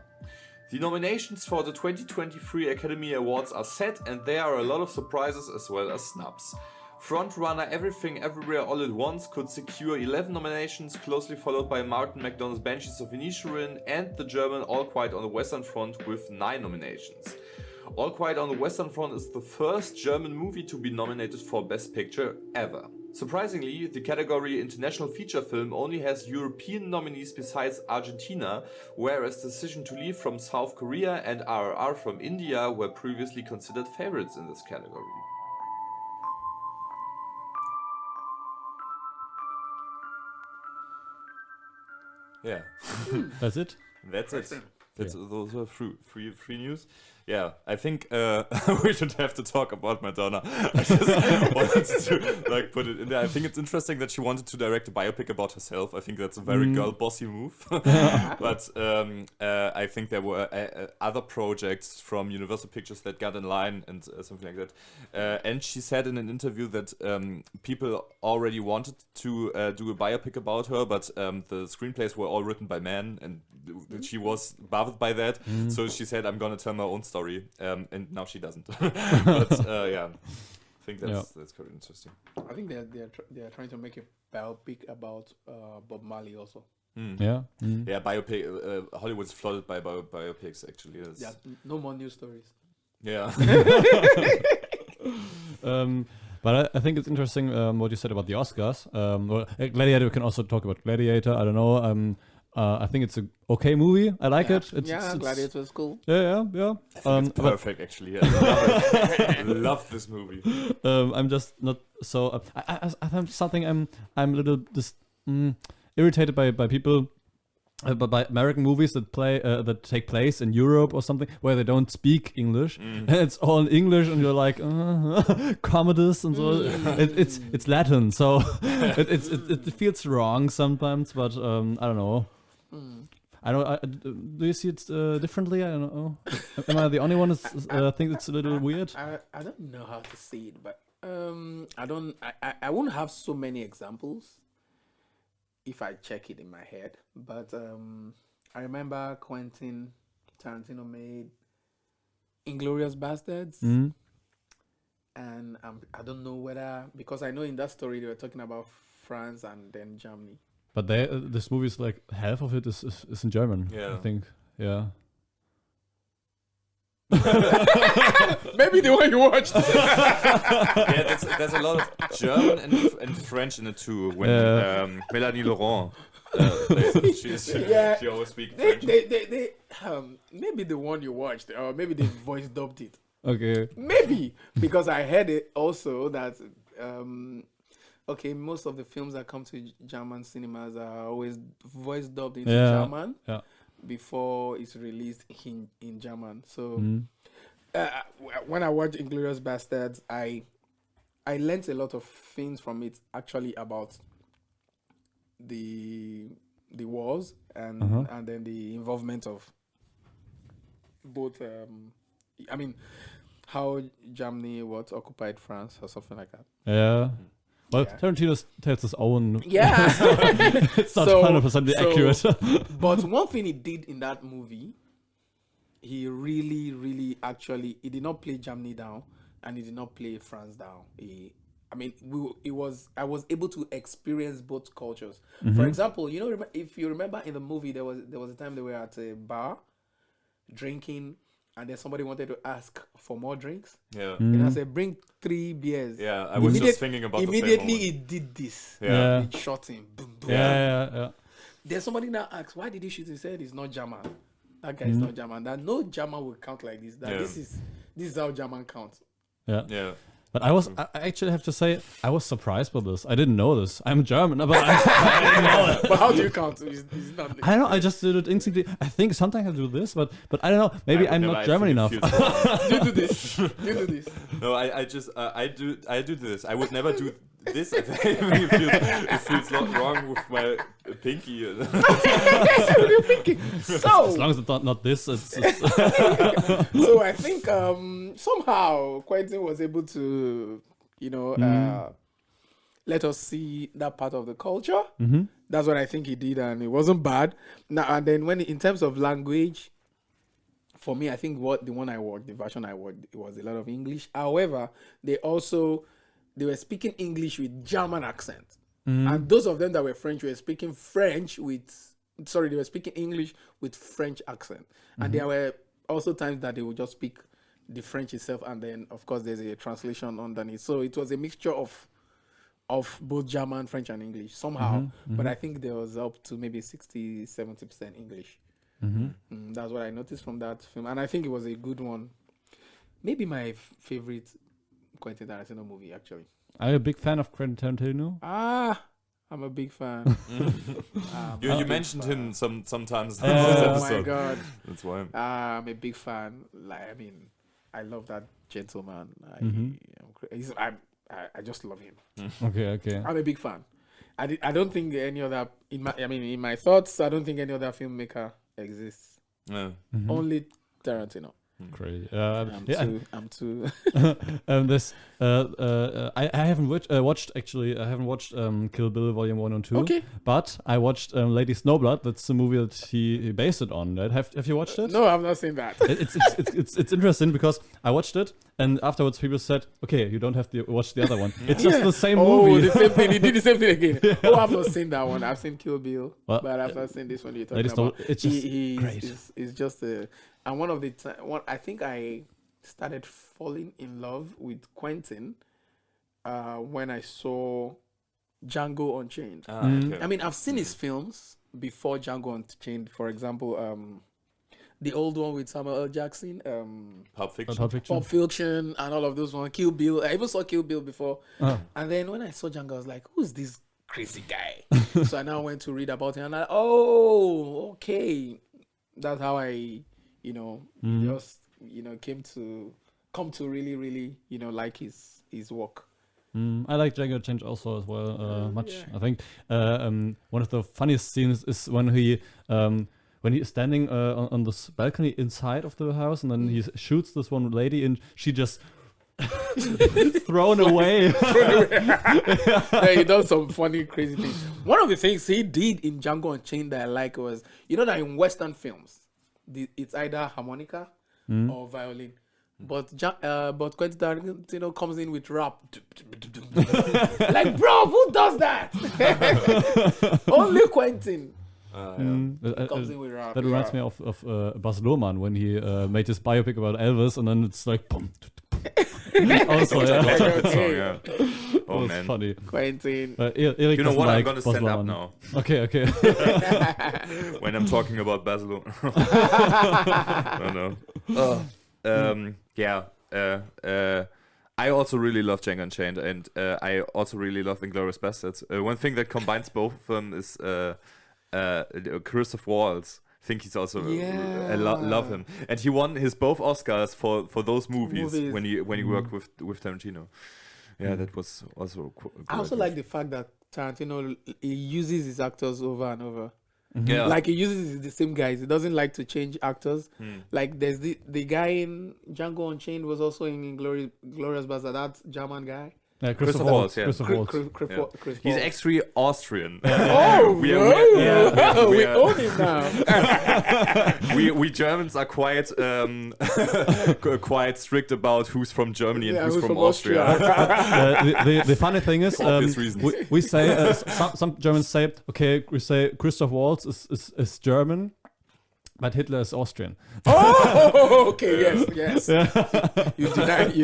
The nominations for the 2023 Academy Awards are set, and there are a lot of surprises as well as snubs. Frontrunner Everything Everywhere All at Once could secure 11 nominations, closely followed by Martin McDonagh's Banshees of Inisherin and the German All Quiet on the Western Front with 9 nominations. All Quiet on the Western Front is the first German movie to be nominated for Best Picture ever. Surprisingly, the category International Feature Film only has European nominees besides Argentina, whereas Decision to Leave from South Korea and RRR from India were previously considered favorites in this category. Yeah. That's it? That's it. Those were free news. Yeah, I think we should have to talk about Madonna. I just wanted to put it in there. I think it's interesting that she wanted to direct a biopic about herself. I think that's a very girl bossy move. But I think there were other projects from Universal Pictures that got in line and something like that. And she said in an interview that people already wanted to do a biopic about her, but the screenplays were all written by men, and she was bothered by that. So she said, "I'm gonna tell my own story," and now she doesn't. But yeah, I think that's quite interesting. I think they're trying to make a biopic about Bob Marley also. Yeah. Yeah, biopic. Hollywood's flooded by biopics. Actually, Yeah, no more news stories. Yeah. But I think it's interesting what you said about the Oscars. Well, Gladiator, we can also talk about Gladiator. I don't know. I think it's an okay movie. I like it. It's Gladiator is cool. Yeah. I think it's perfect, actually. I love it. I love this movie. I'm just not so. I have something. I'm a little irritated by people. By American movies that take place in Europe or something where they don't speak English, and it's all in English, and you're like Commodus and so. It's Latin, so it feels wrong sometimes. But I don't know. I don't. Do you see it differently? I don't know. Am I the only one who think it's a little weird? I don't know how to see it, but I won't have so many examples if I check it in my head. But I remember Quentin Tarantino made Inglourious Bastards, and I don't know whether, because I know in that story they were talking about France and then Germany. But this movie is like half of it is in German. Yeah. I think. Yeah. Maybe the one you watched. Yeah, there's a lot of German and French in it too. When Mélanie Laurent plays it, she always speaks French. They maybe the one you watched, or maybe they voice dubbed it. Okay. Maybe, because I heard it also that most of the films that come to German cinemas are always voice dubbed into German before it's released in German. So when I watched Inglourious Bastards, I learned a lot of things from it, actually, about the wars and then the involvement of both. How Germany occupied France or something like that. Yeah. Well, Tarantino tells his own. Yeah. It's not 100% accurate. But one thing he did in that movie, he really, really he did not play Germany down, and he did not play France down. I was able to experience both cultures. For example, if you remember in the movie, there was a time they were at a bar drinking, and then somebody wanted to ask for more drinks. Yeah. And I said, bring 3 beers. Yeah, I was just thinking about immediately he did this. Yeah. He shot him. Boom, boom. Yeah. Then somebody now asks, why did he shoot him? He said he's not German. That guy is not German. That no German will count like this. That this is how German counts. Yeah. But I actually have to say, I was surprised by this. I didn't know this. I'm German, but I didn't know it. But how do you count? It's not. I don't know. I just did it instantly. I think sometimes I do this, but I don't know. Maybe I'm not German enough. You do this. You do this. No, I just I do this. I would never do this. I think it feels wrong with my pinky. Yes, with your pinky. So As long as it's not this, it's so I think somehow Quentin was able to, let us see that part of the culture. Mm-hmm. That's what I think he did, and it wasn't bad. Now and then, when in terms of language, for me, I think the version I watched, it was a lot of English. However, they were speaking English with German accent, and those of them that were French were speaking they were speaking English with French accent, and there were also times that they would just speak the French itself, and then of course there's a translation underneath. So it was a mixture of both German, French, and English somehow. But I think there was up to maybe 60-70% English. That's what I noticed from that film, and I think it was a good one. Maybe my favorite Quentin Tarantino movie, actually. Are you a big fan of Quentin Tarantino? I'm a big fan. You mentioned him sometimes. Oh my god, that's why. I'm a big fan. I love that gentleman. I just love him. Okay. I'm a big fan. I don't think any other in my thoughts. I don't think any other filmmaker exists. No. Only Tarantino. Great. I'm too. I haven't watched actually. I haven't watched Kill Bill Volume 1 and 2. Okay. But I watched Lady Snowblood. That's the movie that he based it on. Right? Have you watched it? No, I've not seen that. It's interesting because I watched it and afterwards people said, "Okay, you don't have to watch the other one. It's just the same movie." The same thing. He did the same thing again. I've not seen that one. I've seen Kill Bill, but I've not seen this one you're talking about. It's just great. It's just and one of the I think I started falling in love with Quentin when I saw Django Unchained. Okay. I mean, I've seen his films before Django Unchained. For example, the old one with Samuel L. Jackson, Pulp Fiction. Pulp Fiction, and all of those ones. Kill Bill. I even saw Kill Bill before. And then when I saw Django, I was like, "Who's this crazy guy?" So I now went to read about him, and okay, that's how I, just come to really, really, like his work. I like Django Unchained also as well much. Yeah. I think one of the funniest scenes is when he is standing on this balcony inside of the house, and then he shoots this one lady, and she just thrown away. Yeah, he does some funny, crazy things. One of the things he did in Django Unchained that I like was, that in Western films, it's either harmonica or violin. But Quentin Tarantino comes in with rap. Like, bro, who does that? Only Quentin. Comes in with rap. That reminds me of Baz Luhrmann when he made his biopic about Elvis, and then it's like boom. Also, yeah. Oh man, funny. Quentin. Eric, you know what? Like I'm gonna stand up now. Okay. When I'm talking about Baz Luhrmann. I also really love Django Unchained, and I also really love Inglourious Basterds. One thing that combines both of them is Christoph Waltz. I think he's also I love him, and he won his both Oscars for those movies. when he worked with Tarantino. Yeah, that was also. I also like the fact that Tarantino he uses his actors over and over. Yeah. Like he uses the same guys. He doesn't like to change actors. Like there's the guy in Django Unchained was also in Glorious Bastard. That German guy. Christoph Waltz. He's actually Austrian. We own him now. we Germans are quite quite strict about who's from Germany and who's from Austria. The funny thing is, we say some Germans say, okay, we say Christoph Waltz is German, but Hitler is Austrian. Okay, yes. You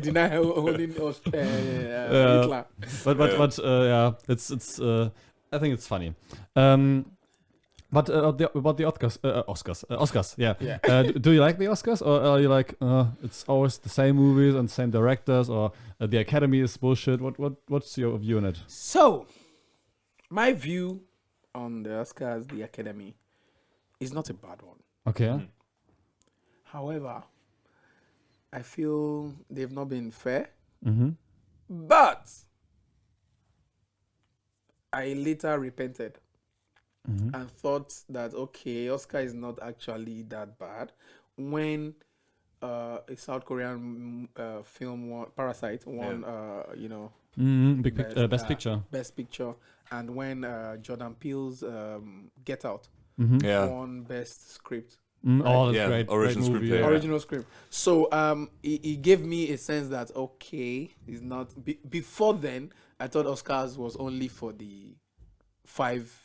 deny holding Hitler. But it's I think it's funny. But about the Oscars, yeah. Yeah. Do you like the Oscars, or are you like it's always the same movies and same directors, or the Academy is bullshit? What's your view on it? So, my view on the Oscars, the Academy, is not a bad one. Okay. However, I feel they've not been fair. Mm-hmm. But I later repented and thought that, okay, Oscar is not actually that bad. When a South Korean film won, Parasite won, Best Picture. Best Picture, and when Jordan Peele's Get Out won Best Script. Oh, that's great. Original great movie, screenplay. Original script. So it gave me a sense that, okay, it's not before then I thought Oscars was only for the 5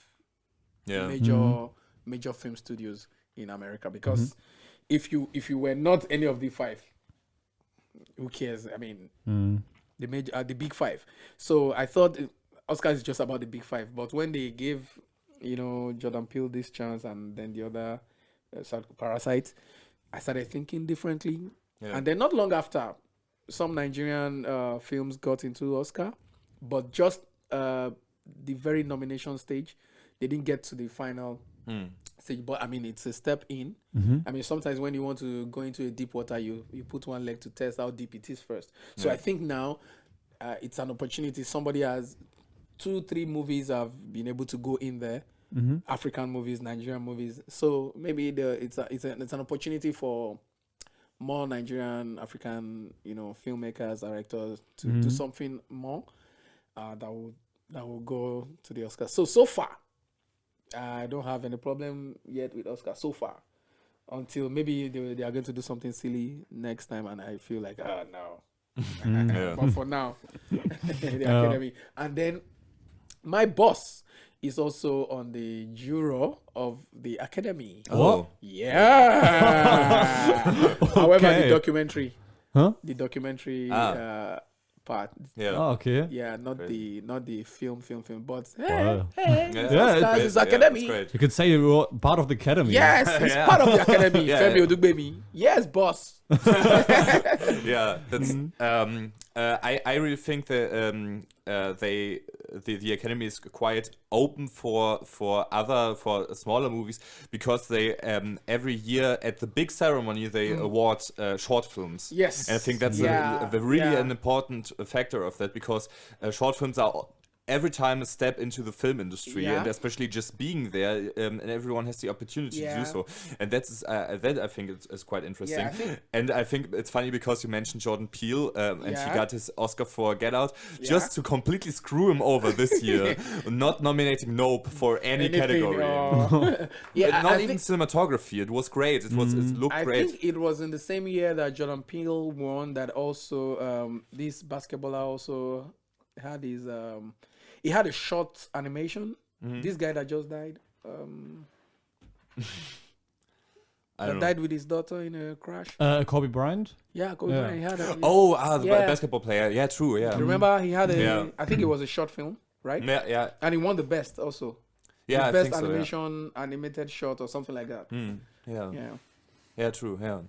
major film studios in America, because if you were not any of the 5, who cares? I mean, the big 5. So I thought Oscars is just about the big 5, but when they gave Jordan Peele this chance and then the other Parasite, I started thinking differently. And then not long after, some Nigerian films got into Oscar, but just the very nomination stage, they didn't get to the final stage. But I mean, it's a step in. I mean, sometimes when you want to go into a deep water, you put one leg to test how deep it is first. So I think now it's an opportunity. Somebody has 2-3 movies have been able to go in there. African movies, Nigerian movies. So maybe it's an opportunity for more Nigerian, African, filmmakers, directors to do something more that will go to the Oscars. So far, I don't have any problem yet with Oscars so far, until maybe they are going to do something silly next time, and I feel like no. But for now, the Academy. And then my boss is also on the jury of the Academy. Oh. Yeah. However, the documentary. Huh? The documentary part. Yeah. Oh, okay. Yeah, not the film. But Wow. Oscars is Academy. That's great. You could say you were part of the Academy. Yes, it's part of the Academy. Yeah, Femi yeah. Odugbemi. Yes, boss. Yeah, that's. I really think that the Academy is quite open for smaller movies, because they every year at the big ceremony they award short films. Yes. And I think that's an important factor of that, because short films are every time a step into the film industry, and especially just being there, and everyone has the opportunity to do so, and that I think is quite interesting. And I think it's funny because you mentioned Jordan Peele, and he got his Oscar for Get Out, just to completely screw him over this year, not nominating Nope for any category. Not even cinematography. It was great. It looked great. I think it was in the same year that Jordan Peele won that also this basketballer also had his he had a short animation. This guy that just died, died with his daughter in a crash. Kobe Bryant. Yeah, Kobe Bryant. He had a, the basketball player. Yeah, true. Yeah. Remember, he had I think it was a short film, right? Yeah. And he won the best also. Yeah, the best I think animation, animated short or something like that. Yeah, true. Yeah.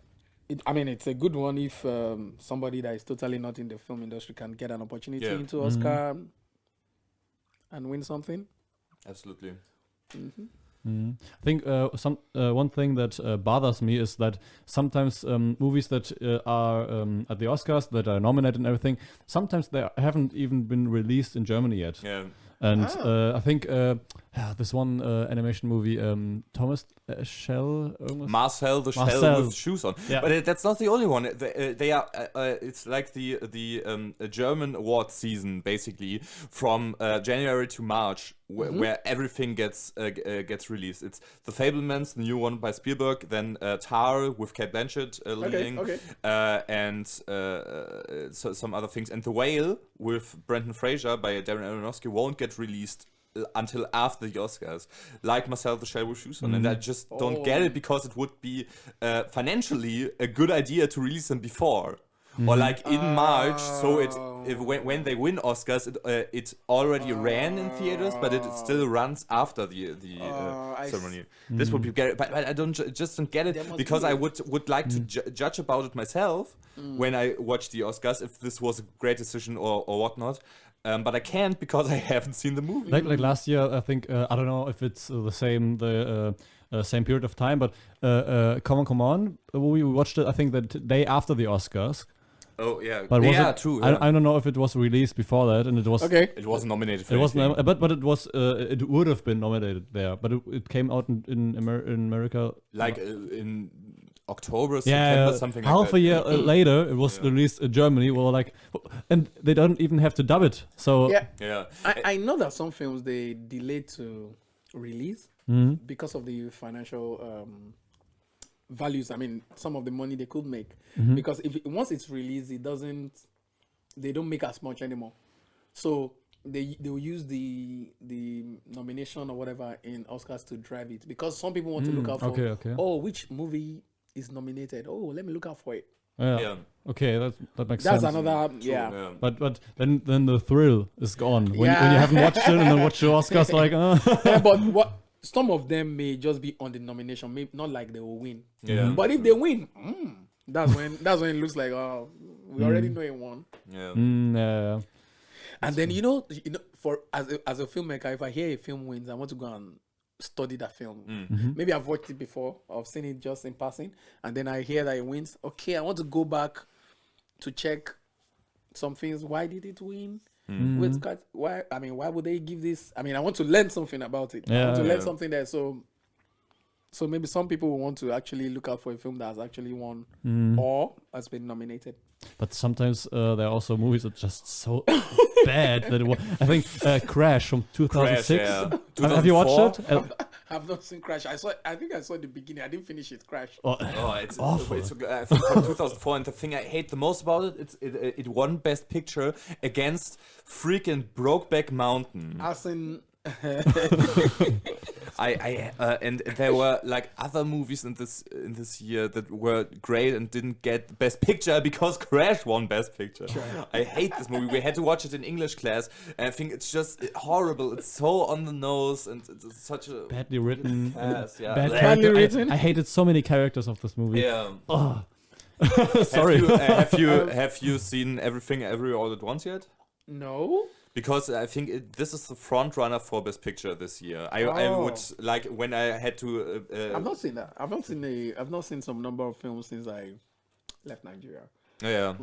It's a good one if somebody that is totally not in the film industry can get an opportunity into Oscar and win something. Absolutely. I think one thing that bothers me is that sometimes movies that are at the Oscars, that are nominated and everything, sometimes they haven't even been released in Germany yet. Yeah. And I think this one animation movie, Thomas Shell, Marcel the Shell with shoes on. Yeah. But that's not the only one. They are. It's like the German award season, basically, from January to March, where everything gets released. It's The Fabelmans, the new one by Spielberg, then Tar with Cate Blanchett leading, and so some other things. And The Whale with Brendan Fraser by Darren Aronofsky won't get released until after the Oscars, like Marcel the Shell with shoes on. And I just don't get it, because it would be financially a good idea to release them before. or like in March. So when they win Oscars, it already ran in theaters, but it still runs after the ceremony. This would be great, but I just don't get it, because I would like to judge about it myself when I watch the Oscars, if this was a great decision or whatnot. But I can't, because I haven't seen the movie. Like last year, I think I don't know if it's the same same period of time, but Come On, we watched it. I think the day after the Oscars. Oh yeah, but true. Yeah. I don't know if it was released before that, and it was okay. It wasn't nominated for it wasn't, but it was. It would have been nominated there, but it came out in America like in October, September, something like that. Half a year later, it was released in Germany. Well, like, and they don't even have to dub it. So yeah. I know that some films they delayed to release because of the financial values. I mean, some of the money they could make, because once it's released, they don't make as much anymore. So they will use the nomination or whatever in Oscars to drive it, because some people want to look out for which movie is nominated. Oh, let me look out for it. Yeah. Okay, that makes sense. That's another But then the thrill is gone when you haven't watched it and then watch the Oscars like. But some of them may just be on the nomination, maybe not like they will win. Yeah. But if they win, that's when it looks like we already know it won. Yeah. Yeah. And then you know, for as a filmmaker, if I hear a film wins, I want to go and study that film. Maybe I've watched it before, I've seen it just in passing, and then I hear that it wins. Okay, I want to go back to check some things. Why did it win? Why? I mean, why would they give this? I mean, I want to learn something about it. I want to learn something there. So maybe some people will want to actually look out for a film that has actually won or has been nominated. But sometimes there are also movies that are just so bad that I think Crash from 2006. Crash, Have you watched it? I've not seen Crash. I think I saw the beginning. I didn't finish it. Crash. It's awful. It's from 2004, and the thing I hate the most about it won Best Picture against freaking Brokeback Mountain. As in. And there were like other movies in this year that were great and didn't get Best Picture because Crash won Best Picture. Sure. I hate this movie. We had to watch it in English class, and I think it's just horrible. It's so on the nose, and it's such a badly written. Badly written. I hated so many characters of this movie. Yeah. Oh. Sorry. Have you seen Everything Everywhere All at Once yet? No. Because I think this is the front runner for Best Picture this year. I would like when I had to. I've not seen that. I've not seen some number of films since I left Nigeria. Yeah,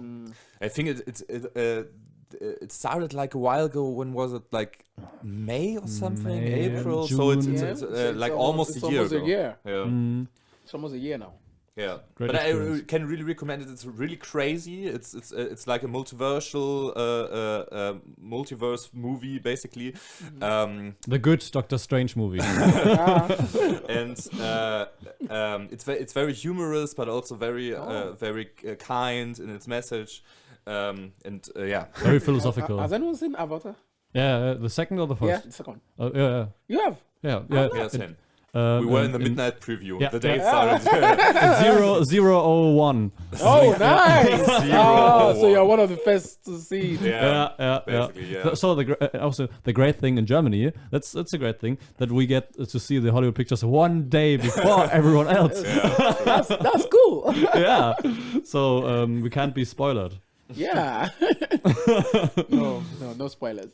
I think it started like a while ago. When was it? Like May or something? April. June. So it's like almost a year ago. Yeah. It's almost a year now. Yeah, Great but experience. I can really recommend it. It's really crazy. It's like a multiversal multiverse movie basically. The good Doctor Strange movie. And it's very humorous, but also very kind in its message. Very philosophical. Has anyone seen Avatar? Yeah, the second or the first? Yeah, the second. Yeah. You have? Yeah. Same. We were in the midnight preview. Yeah. The day it started. 001. Oh, nice! So 001. you're one of the first to see it. Yeah. So also the great thing in Germany, that's a great thing that we get to see the Hollywood pictures one day before everyone else. That's cool. Yeah. So we can't be spoiled. Yeah. No spoilers.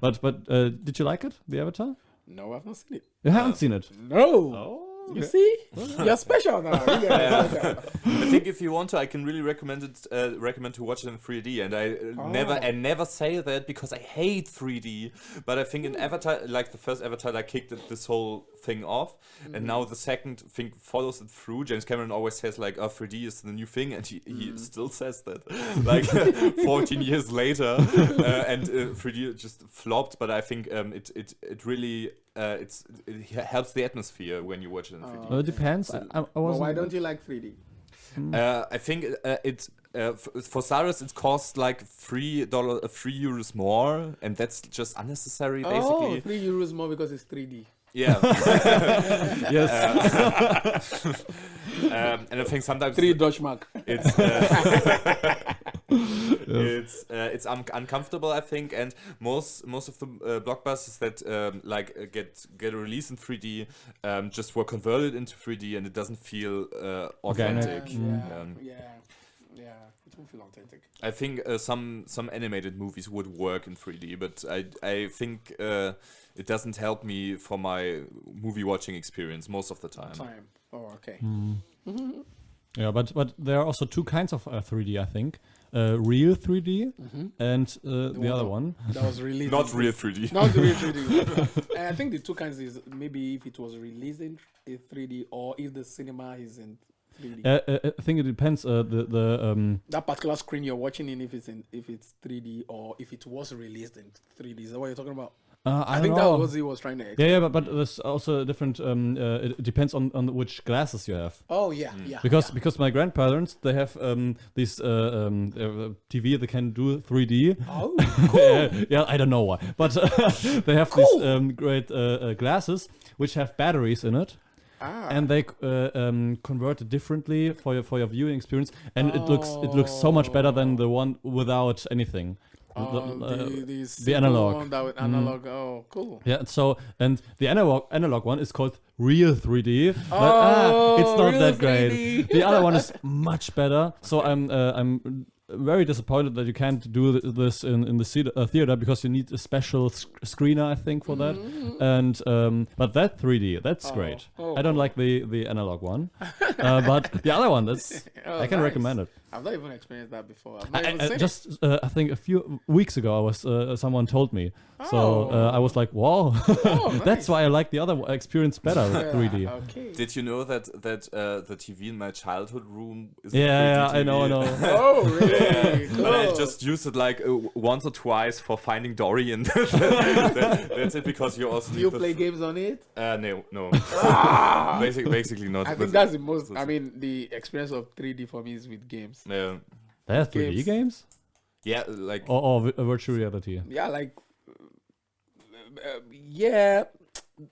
But did you like it, the Avatar? No, I've not seen it. You haven't seen it? No. Oh, You see? You're special now. I think if you want to, I can really recommend to watch it in 3D. And I never say that because I hate 3D. But I think in Avatar, like the first Avatar, I kicked this whole thing off, and now the second thing follows it through. James Cameron always says like, 3D is the new thing, and he still says that like 14 years later, and 3D just flopped. But I think it really it helps the atmosphere when you watch it in 3D. Well, it depends. Why don't you like 3D? I think for starters it costs like €3 more, and that's just unnecessary. Basically, €3 more because it's 3D. Yeah. Yes. And I think sometimes 3 Dutch mark. it's uncomfortable, I think, and most of the blockbusters that get released in 3D just were converted into 3D, and it doesn't feel authentic. Yeah, it won't feel authentic. I think some animated movies would work in 3D, but I think it doesn't help me for my movie watching experience most of the time. Oh, okay. Yeah, but there are also two kinds of 3D, I think. Real 3D and the other one. That was released. Not real 3D. Not the real 3D. And I think the two kinds is maybe if it was released in 3D or if the cinema is in 3D. I think it depends. That particular screen you're watching in, if it's 3D or if it was released in 3D. Is that what you're talking about? I think don't that know. was what he was trying to explain. Yeah, but there's also a different. It depends on which glasses you have. Oh yeah. Because my grandparents, they have this TV that can do 3D. Oh, cool. Yeah, I don't know why, but they have these great glasses which have batteries in it. And they convert it differently for your viewing experience, and it looks so much better than the one without anything. The analog one that with analog. Oh, cool. Yeah. So and the analog one is called real 3D. It's not real that 3D. great. The other one is much better. So I'm very disappointed that you can't do this in the theater because you need a special screener, I think, for that. And but that 3D, that's great. I don't like the analog one, but the other one, I can recommend it. I've not even experienced that before. I've not even seen it. I think a few weeks ago, someone told me. So I was like, wow, nice. That's why I like the other experience better, 3D. Okay. Did you know that the TV in my childhood room is Yeah, 3D I know. Oh, really? Cool. But I just used it like once or twice for Finding Dory, and that's it. Because you also Do you play games on it? No. Basically not. I think that's the most. I mean, the experience of 3D for me is with games. Yeah. They have 3D games? Yeah, like or virtual reality. Yeah, like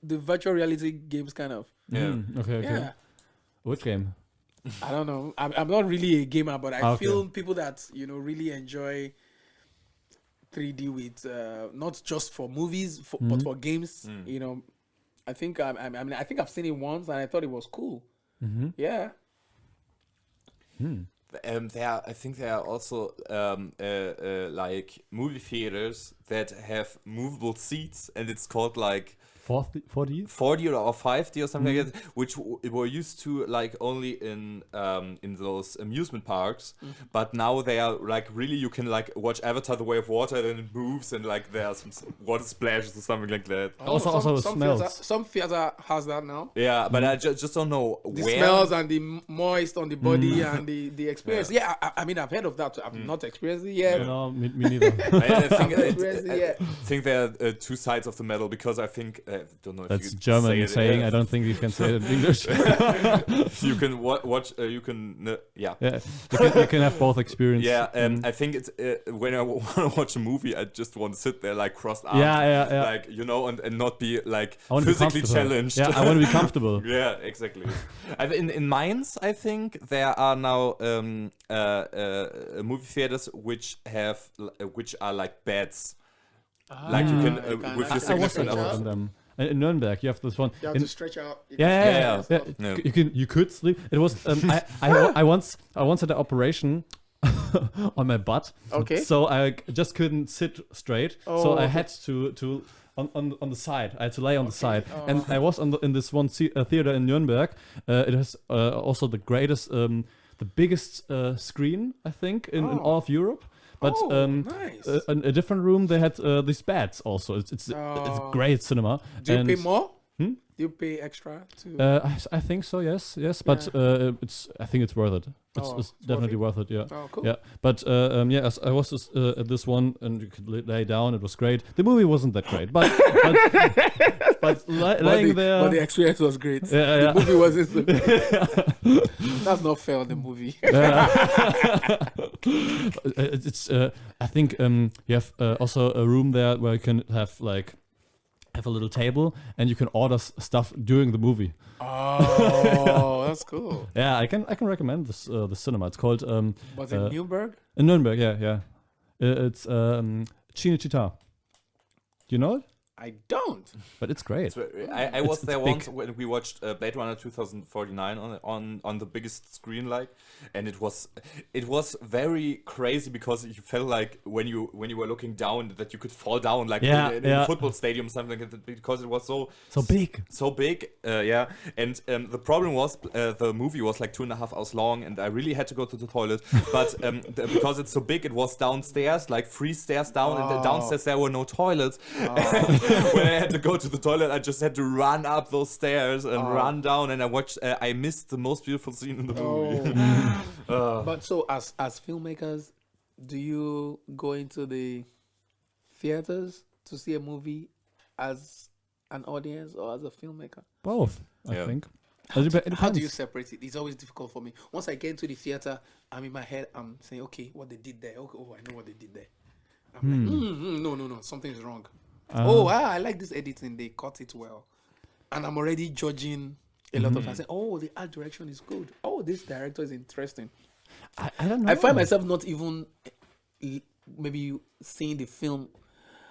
the virtual reality games kind of. yeah. Okay. Yeah. Which game? I don't know. I'm not really a gamer, but I feel people that really enjoy 3D with not just for movies, but for games. I think I think I've seen it once and I thought it was cool. Yeah. I think there are also like movie theaters that have movable seats, and it's called like 4D 4D or 5D or something like that, which were used to like only in those amusement parks, but now they are like really, you can like watch Avatar: The Way of Water, and it moves, and like there are some water splashes or something like that. Also smells. Some theater has that now. Yeah, but I just don't know The where. smells and the moist on the body and the experience. Yeah, I mean, I've heard of that. I've not experienced it yet. No, me neither. I think there are two sides of the medal, because I think I don't know if That's you German say it, saying. I don't think you can say it in English. you can watch. You can. Yeah. You can have both experience. Yeah, I think it's when I want to watch a movie, I just want to sit there like crossed arms, Yeah. like and not be like I want to be physically comfortable. challenged. Yeah, I want to be comfortable. Yeah, exactly. In Mainz, I think there are now movie theaters which are like beds, like you can with your I was significant in other. them. In Nuremberg, you have this one. You have to stretch out. Yeah. You could sleep. It was I once had an operation on my butt. Okay. So I just couldn't sit straight. So I had to on the side. I had to lay on the side. And I was in this one theater in Nuremberg. It has also the greatest, the biggest screen, I think, in all of Europe. But nice. In a different room, they had these beds also. It's great cinema. Do you pay more? Do you pay extra to? I think so. Yes. But I think it's worth it. It's definitely worth it. Yeah. Oh, cool. Yeah. But I was at this one, and you could lay down. It was great. The movie wasn't that great, but laying there. But the experience was great. Yeah. The movie wasn't. That's not fair on the movie. It's. I think you have also a room there where you can have like have a little table, and you can order stuff during the movie. Oh, that's cool. Yeah, I can recommend this the cinema. It's called Was it Nuremberg? in Nuremberg. Yeah. It's Cinecittà. Do you know it? I don't. But it's great. I was there big. once when we watched Blade Runner 2049 on the biggest screen, and it was very crazy because you felt like when you were looking down that you could fall down in a football stadium, something like that, because it was so big. And the problem was the movie was like 2.5 hours long, and I really had to go to the toilet. But because it's so big, it was downstairs, like 3 stairs down, and downstairs there were no toilets. When I had to go to the toilet, I just had to run up those stairs and run down, and I missed the most beautiful scene in the movie. But so, as filmmakers, do you go into the theaters to see a movie as an audience or as a filmmaker? Both, I think. How do you separate it? It's always difficult for me. Once I get into the theater, I'm in my head, I'm saying, okay, what they did there. Okay, I know what they did there. I'm like, no, something's wrong. I like this editing. They cut it well. And I'm already judging a lot of times. Saying, the art direction is good. Oh, this director is interesting. I don't know. I find myself not even maybe seeing the film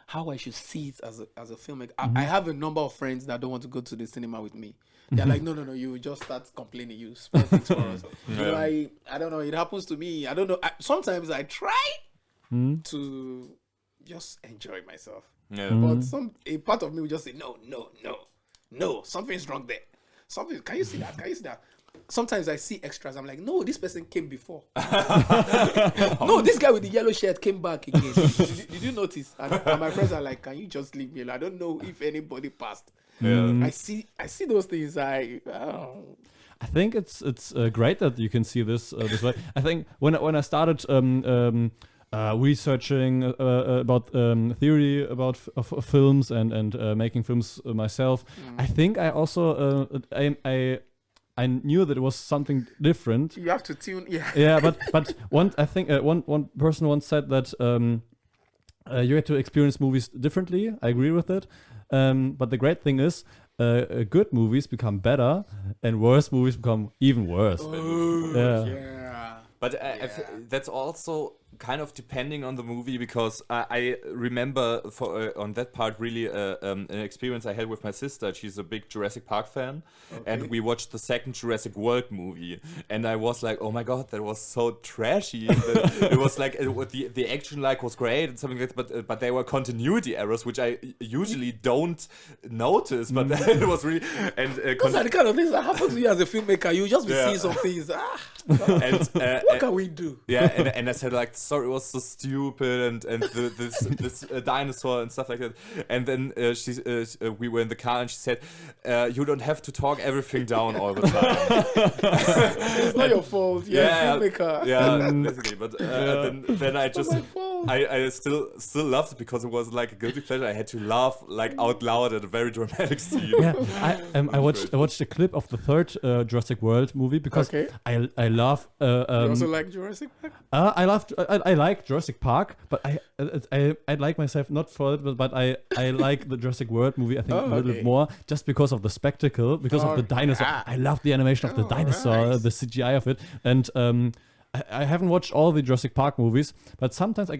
how I should see it as a filmmaker. I have a number of friends that don't want to go to the cinema with me. They're like, no, you just start complaining. You spoil things for us. You know, I don't know. It happens to me. I don't know. Sometimes I try to just enjoy myself. Yeah. But a part of me will just say, no, something's wrong there. Can you see that? Sometimes I see extras. I'm like, no, this person came before. No, this guy with the yellow shirt came back again. Did you notice? And my friends are like, can you just leave me alone? I don't know if anybody passed. Yeah. I see those things. I think it's great that you can see this way. I think when I started researching about theory about films and making films myself, I think I also I knew that it was something different. You have to tune, yeah. But one person once said that you had to experience movies differently. I agree with it. But the great thing is, good movies become better, and worse movies become even worse. Yeah. But that's also kind of depending on the movie, because I remember on that part really an experience I had with my sister. She's a big Jurassic Park fan, and we watched the second Jurassic World movie, and I was like, oh my god, that was so trashy. It was like the action was great and something like that, but there were continuity errors which I usually don't notice, but it was really those are the kind of things that happen to you as a filmmaker. You just be seeing some things. And what can we do? Yeah, and I said like, sorry, it was so stupid, and this dinosaur and stuff like that. And then we were in the car, and she said, you don't have to talk everything down all the time. It's not your fault. You're a filmmaker. Yeah, basically. But then I just I still loved it because it was like a guilty pleasure. I had to laugh like out loud at a very dramatic scene. Yeah, I watched a clip of the third Jurassic World movie because I love. You also like Jurassic Park? I like Jurassic Park, but I like myself not for it, but I like the Jurassic World movie. I think a little bit more just because of the spectacle, because of the dinosaur. I love the animation of the dinosaur, the CGI of it, and I haven't watched all the Jurassic Park movies, but sometimes I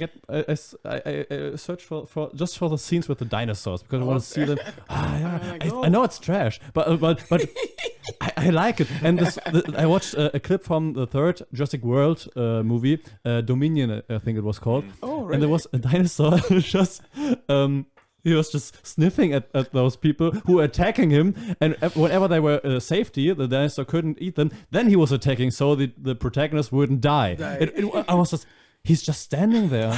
search for the scenes with the dinosaurs because I want to see them. I know it's trash, but I like it. And I watched a clip from the third Jurassic World movie, Dominion, I think it was called. Oh, really? And there was a dinosaur just. He was just sniffing at those people who were attacking him, and whenever they were safety, the dinosaur couldn't eat them. Then he was attacking, so the protagonist wouldn't die. I was just, he's just standing there.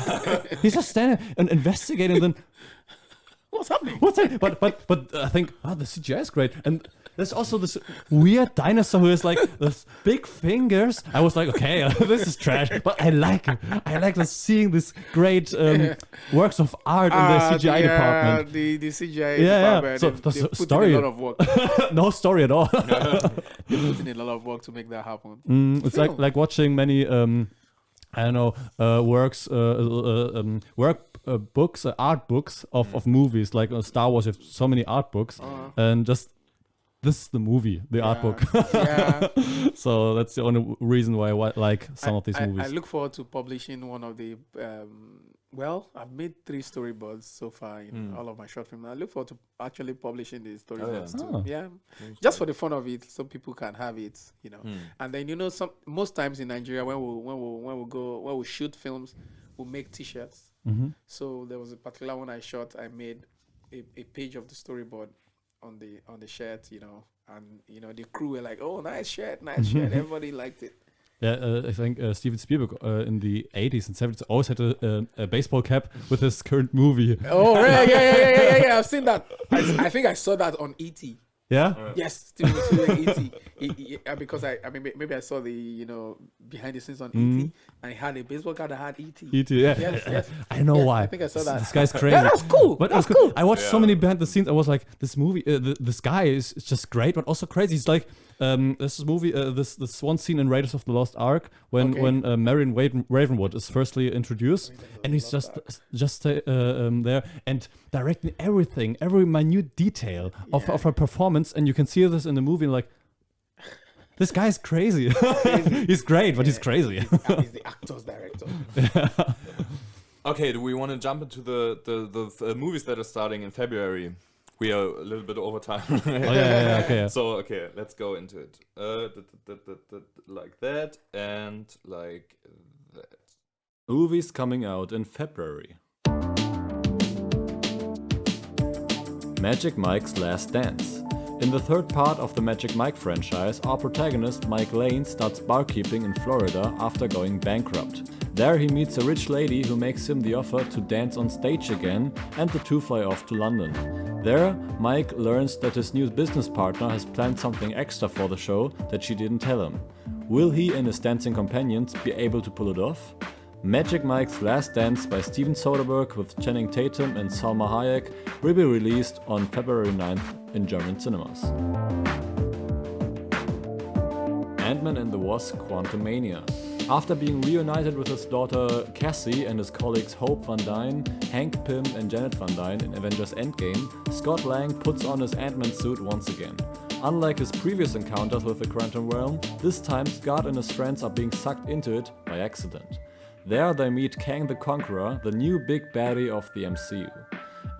He's just standing and investigating. Then what's happening? But I think the CGI is great, and there's also this weird dinosaur who has like this big fingers. I was like, okay, this is trash, but I like it. I like seeing this great works of art in the CGI department. The CGI department. So they put story, in a lot of work. No story at all. They put in a lot of work to make that happen. It's like watching many. I don't know, work books, art books of movies. Like Star Wars, you have so many art books, and just this is the movie, the art book. Yeah. So that's the only reason why I like some of these movies. I look forward to publishing one of the. I've made 3 storyboards so far in all of my short films. I look forward to actually publishing the storyboards too. Yeah, just for the fun of it, so people can have it, And then most times in Nigeria when we shoot films, we make T-shirts. So there was a particular one I shot. I made a page of the storyboard on the shirt, and the crew were like, "Oh, nice shirt." Everybody liked it. Yeah, I think Steven Spielberg in the 80s and 70s always had a baseball cap with his current movie. Oh, right. Yeah. I've seen that. I think I saw that on E.T. Yeah? Yes, Steven Spielberg, E.T. Because maybe I saw the, behind the scenes on E.T. and he had a baseball card that had E.T. E.T., yeah. Yes. I know why. I think I saw that. This guy's crazy. Yeah, that's cool. But that's cool. I watched so many behind the scenes. I was like, this movie, this guy is just great, but also crazy. He's like, this movie, this one scene in Raiders of the Lost Ark when Marion Ravenwood is firstly introduced, and he's just there and directing everything, every minute detail of her performance, and you can see this in the movie. Like, this guy's crazy. He's great, but he's crazy. He's the actor's director. Okay, do we want to jump into the movies that are starting in February? We are a little bit over time. Okay. So, let's go into it. Like that and like that. Movies coming out in February. Magic Mike's Last Dance. In the 3rd part of the Magic Mike franchise, our protagonist Mike Lane starts barkeeping in Florida after going bankrupt. There he meets a rich lady who makes him the offer to dance on stage again, and the two fly off to London. There, Mike learns that his new business partner has planned something extra for the show that she didn't tell him. Will he and his dancing companions be able to pull it off? Magic Mike's Last Dance by Steven Soderbergh with Channing Tatum and Salma Hayek will be released on February 9th in German cinemas. Ant-Man and the Wasp: Quantumania. After being reunited with his daughter Cassie and his colleagues Hope Van Dyne, Hank Pym and Janet Van Dyne in Avengers Endgame, Scott Lang puts on his Ant-Man suit once again. Unlike his previous encounters with the Quantum Realm, this time Scott and his friends are being sucked into it by accident. There they meet Kang the Conqueror, the new big baddie of the MCU.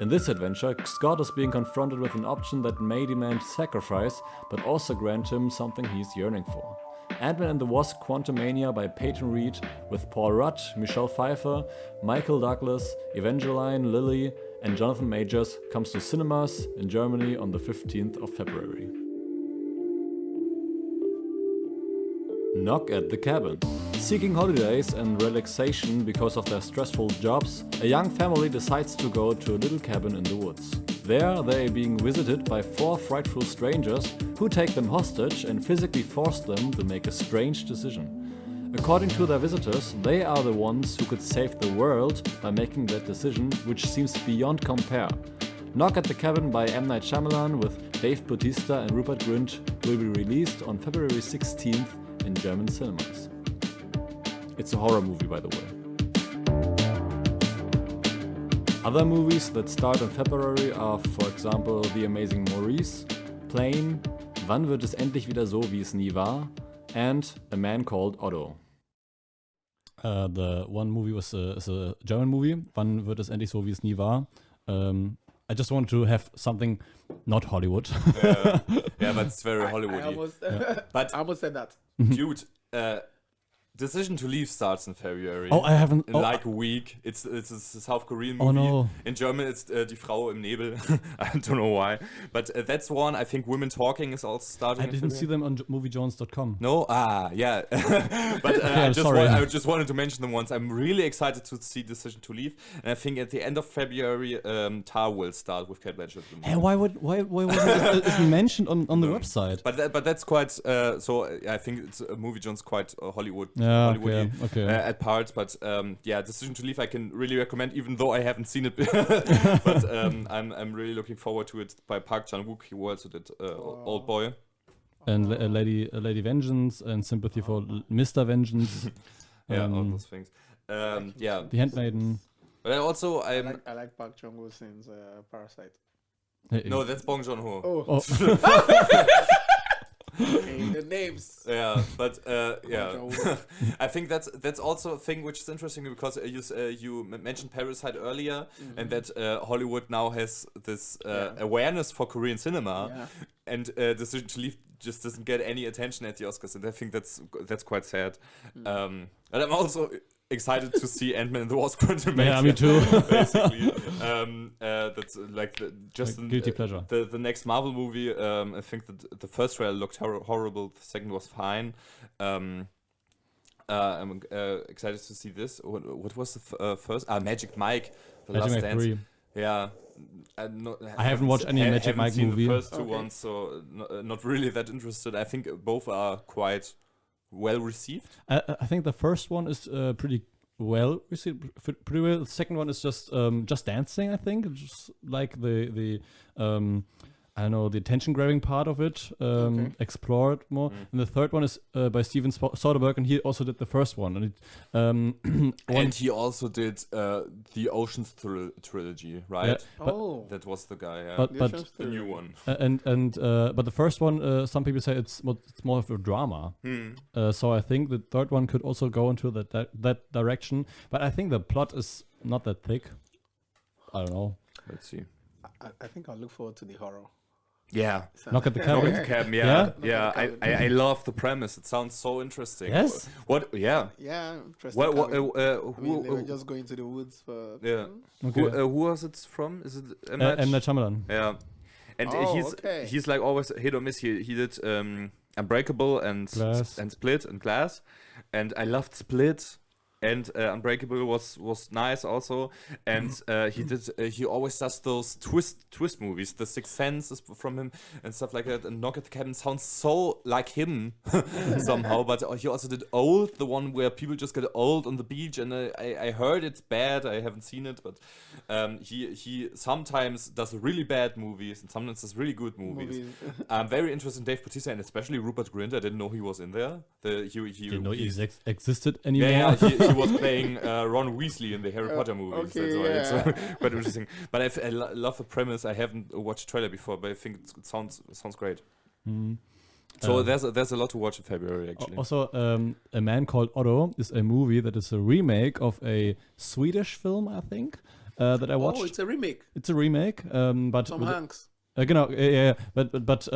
In this adventure, Scott is being confronted with an option that may demand sacrifice, but also grant him something he's yearning for. Ant-Man and the Wasp: Quantumania by Peyton Reed with Paul Rudd, Michelle Pfeiffer, Michael Douglas, Evangeline Lilly and Jonathan Majors comes to cinemas in Germany on the 15th of February. Knock at the Cabin. Seeking holidays and relaxation because of their stressful jobs, a young family decides to go to a little cabin in the woods. There, they are being visited by 4 frightful strangers who take them hostage and physically force them to make a strange decision. According to their visitors, they are the ones who could save the world by making that decision, which seems beyond compare. Knock at the Cabin by M. Night Shyamalan with Dave Bautista and Rupert Grint will be released on February 16th in German cinemas. It's a horror movie, by the way. Other movies that start in February are, for example, The Amazing Maurice, Plane, Wann wird es endlich wieder so, wie es nie war, and A Man Called Otto. The one movie is a German movie, Wann wird es endlich so, wie es nie war. I just want to have something not Hollywood. Yeah, but it's very Hollywood. I almost said that. Dude, Decision to Leave starts in February. Oh, I haven't. In like a week. It's a South Korean movie. Oh no. In German, it's Die Frau im Nebel. I don't know why. But that's one. I think Women Talking is also starting. I didn't see them on moviejones.com. No? Yeah. But Yeah, I just wanted to mention them once. I'm really excited to see Decision to Leave. And I think at the end of February, Tar will start with Cate Blanchett. Hey, why wasn't it mentioned on the website? But that's quite. So I think it's Moviejones quite Hollywood. Yeah, Hollywoody okay. At parts, but Decision to Leave I can really recommend, even though I haven't seen it. But I'm really looking forward to it by Park Chan-wook, who also did Old Boy. And Lady Vengeance and Sympathy for Mr. Vengeance. All those things. The Handmaiden. But I I like Park Chung-woo since Parasite. no, that's Bong Joon-ho. Oh. Okay, the names. Yeah, but yeah, Joon-ho. I think that's also a thing which is interesting because you mentioned Parasite earlier, and that Hollywood now has this awareness for Korean cinema, and Decision to Leave just doesn't get any attention at the Oscars, and I think that's quite sad. And I'm also excited to see Ant-Man and the Wasp: Quantumania. Yeah, me too. Basically, that's like guilty pleasure. The next Marvel movie. I think that the first trailer looked horrible. The second was fine. I'm excited to see this. What was the first? Magic Mike, The Last Dance. 3. Yeah. I haven't watched any Magic Mike seen movie. The first two ones, so not really that interested. I think both are quite well received. I think the first one is pretty well received. Pretty well. The second one is just dancing. I think just like the I don't know, the attention grabbing part of it explored more. And the third one is by Steven Soderbergh, and he also did the first one. And and he also did the Ocean's trilogy, right? Yeah, that was the guy. Yeah. But the new one. But the first one, some people say it's more of a drama. So I think the third one could also go into that direction. But I think the plot is not that thick. I don't know. Let's see. I think I'll look forward to the horror. Yeah. Knock at the Knock Cabin. at the Cabin. Yeah? Yeah. I love the premise. It sounds so interesting. Yes. What? Yeah. Yeah, interesting. What? I mean, they were Who? just going to the woods for. Yeah. Okay. Who was it from? Is it M. Night Shyamalan. Yeah. And he's like always hit or miss. He did Unbreakable and Glass. and Split and Glass, and I loved Split. And Unbreakable was nice also, and he always does those twist movies. The Sixth Sense is from him and stuff like that. And Knock at the Cabin sounds so like him somehow. But he also did Old, the one where people just get old on the beach. And I heard it's bad. I haven't seen it, but he sometimes does really bad movies and sometimes does really good movies. I'm very interested in Dave Bautista and especially Rupert Grint. I didn't know he was in there. Didn't know he existed anymore. Yeah. He was playing Ron Weasley in the Harry Potter movies. That's why it's quite interesting. But I love the premise. I haven't watched the trailer before, but I think it sounds great. So there's a lot to watch in February actually. Also, A Man Called Otto is a movie that is a remake of a Swedish film, I think, that I watched. Oh, it's a remake. It's a remake, but Tom Hanks. Genau, yeah, but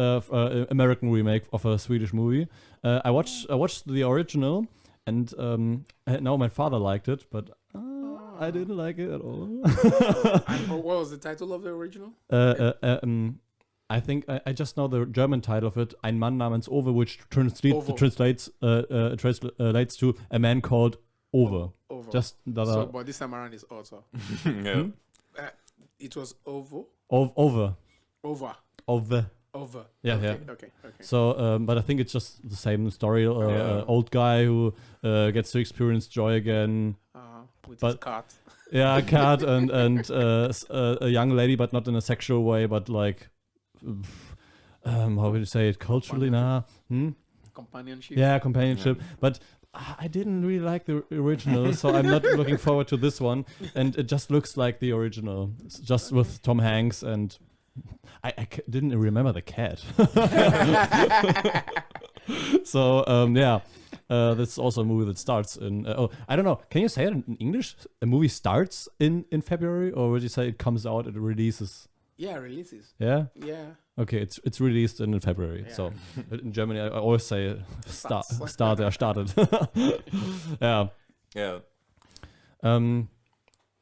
American remake of a Swedish movie. I watched the original. And now my father liked it, but I didn't like it at all. What was the title of the original? I think I just know the German title of it, Ein Mann namens Ove, which translates to A Man Called Ove. Ove. But this time around is Otto. Yeah. It was Ovo. Ove. Over. Yeah. Okay. So, but I think it's just the same story. Old guy who gets to experience joy again. With his cat. Yeah, a cat and a young lady, but not in a sexual way, but like, how would you say it? Culturally, Companionship. Yeah, companionship. But I didn't really like the original, so I'm not looking forward to this one. And it just looks like the original, it's just with Tom Hanks and. I didn't remember the cat. So, that's also a movie that starts in... I don't know. Can you say it in English? A movie starts in February? Or would you say it comes out, it releases? Yeah, releases. Yeah? Yeah. Okay, it's released in February. Yeah. So, in Germany, I always say started. Yeah. Yeah.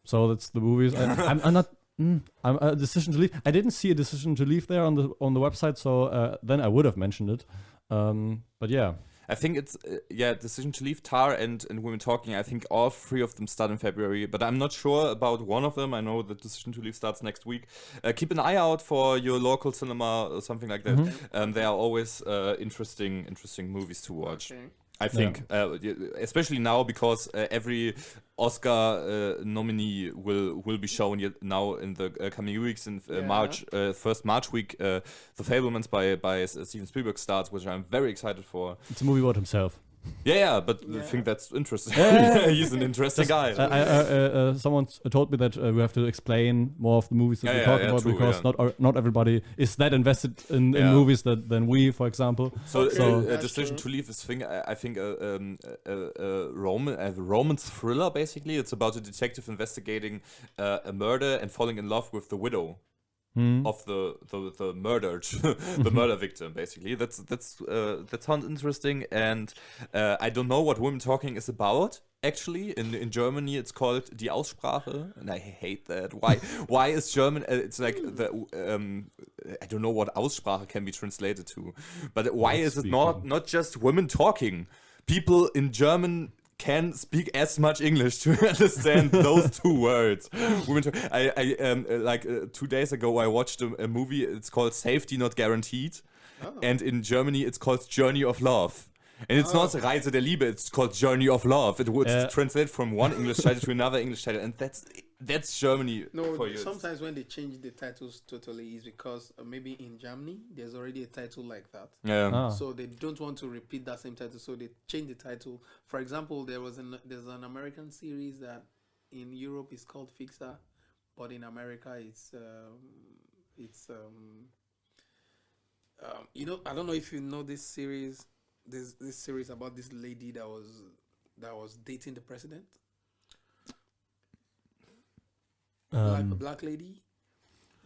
So, that's the movies. I'm not... I'm a Decision to Leave. I didn't see a Decision to Leave there on the website, so then I would have mentioned it. But yeah, I think it's Decision to Leave, Tar, and Women Talking. I think all three of them start in February, but I'm not sure about one of them. I know that Decision to Leave starts next week. Keep an eye out for your local cinema or something like that. There are always interesting movies to watch. Okay. I think, especially now because every Oscar nominee will be shown now in the coming weeks. In March, first March week, The Fabelmans by Steven Spielberg starts, which I'm very excited for. It's a movie about himself. Yeah, but I Yeah. think that's interesting. Yeah. He's an interesting guy. Someone told me that we have to explain more of the movies that we Yeah, talk yeah, about true, because yeah. not everybody is that invested in Yeah. movies than we, for example. So, Okay, a that's decision true. to leave is thing. I think a romance thriller. Basically, it's about a detective investigating a murder and falling in love with the widow of the murdered the murder victim. Basically, that sounds interesting. And I don't know what Women Talking is about. Actually, in Germany, it's called Die Aussprache, and I hate that. Why is German? It's like the I don't know what Aussprache can be translated to, but why is it not just women talking? People in German can speak as much English to understand those two words. Like 2 days ago, I watched a movie. It's called Safety Not Guaranteed, and in Germany, it's called Journey of Love. And it's not Reise der Liebe, it's called Journey of Love. It would translate from one English title to another English title, and that's Germany for you. Sometimes when they change the titles totally is because maybe in Germany there's already a title like that. Yeah. So they don't want to repeat that same title, so they change the title. For example, there's an American series that in Europe is called Fixer, but in America it's I don't know if you know this series. There's this series about this lady that was dating the president. Black lady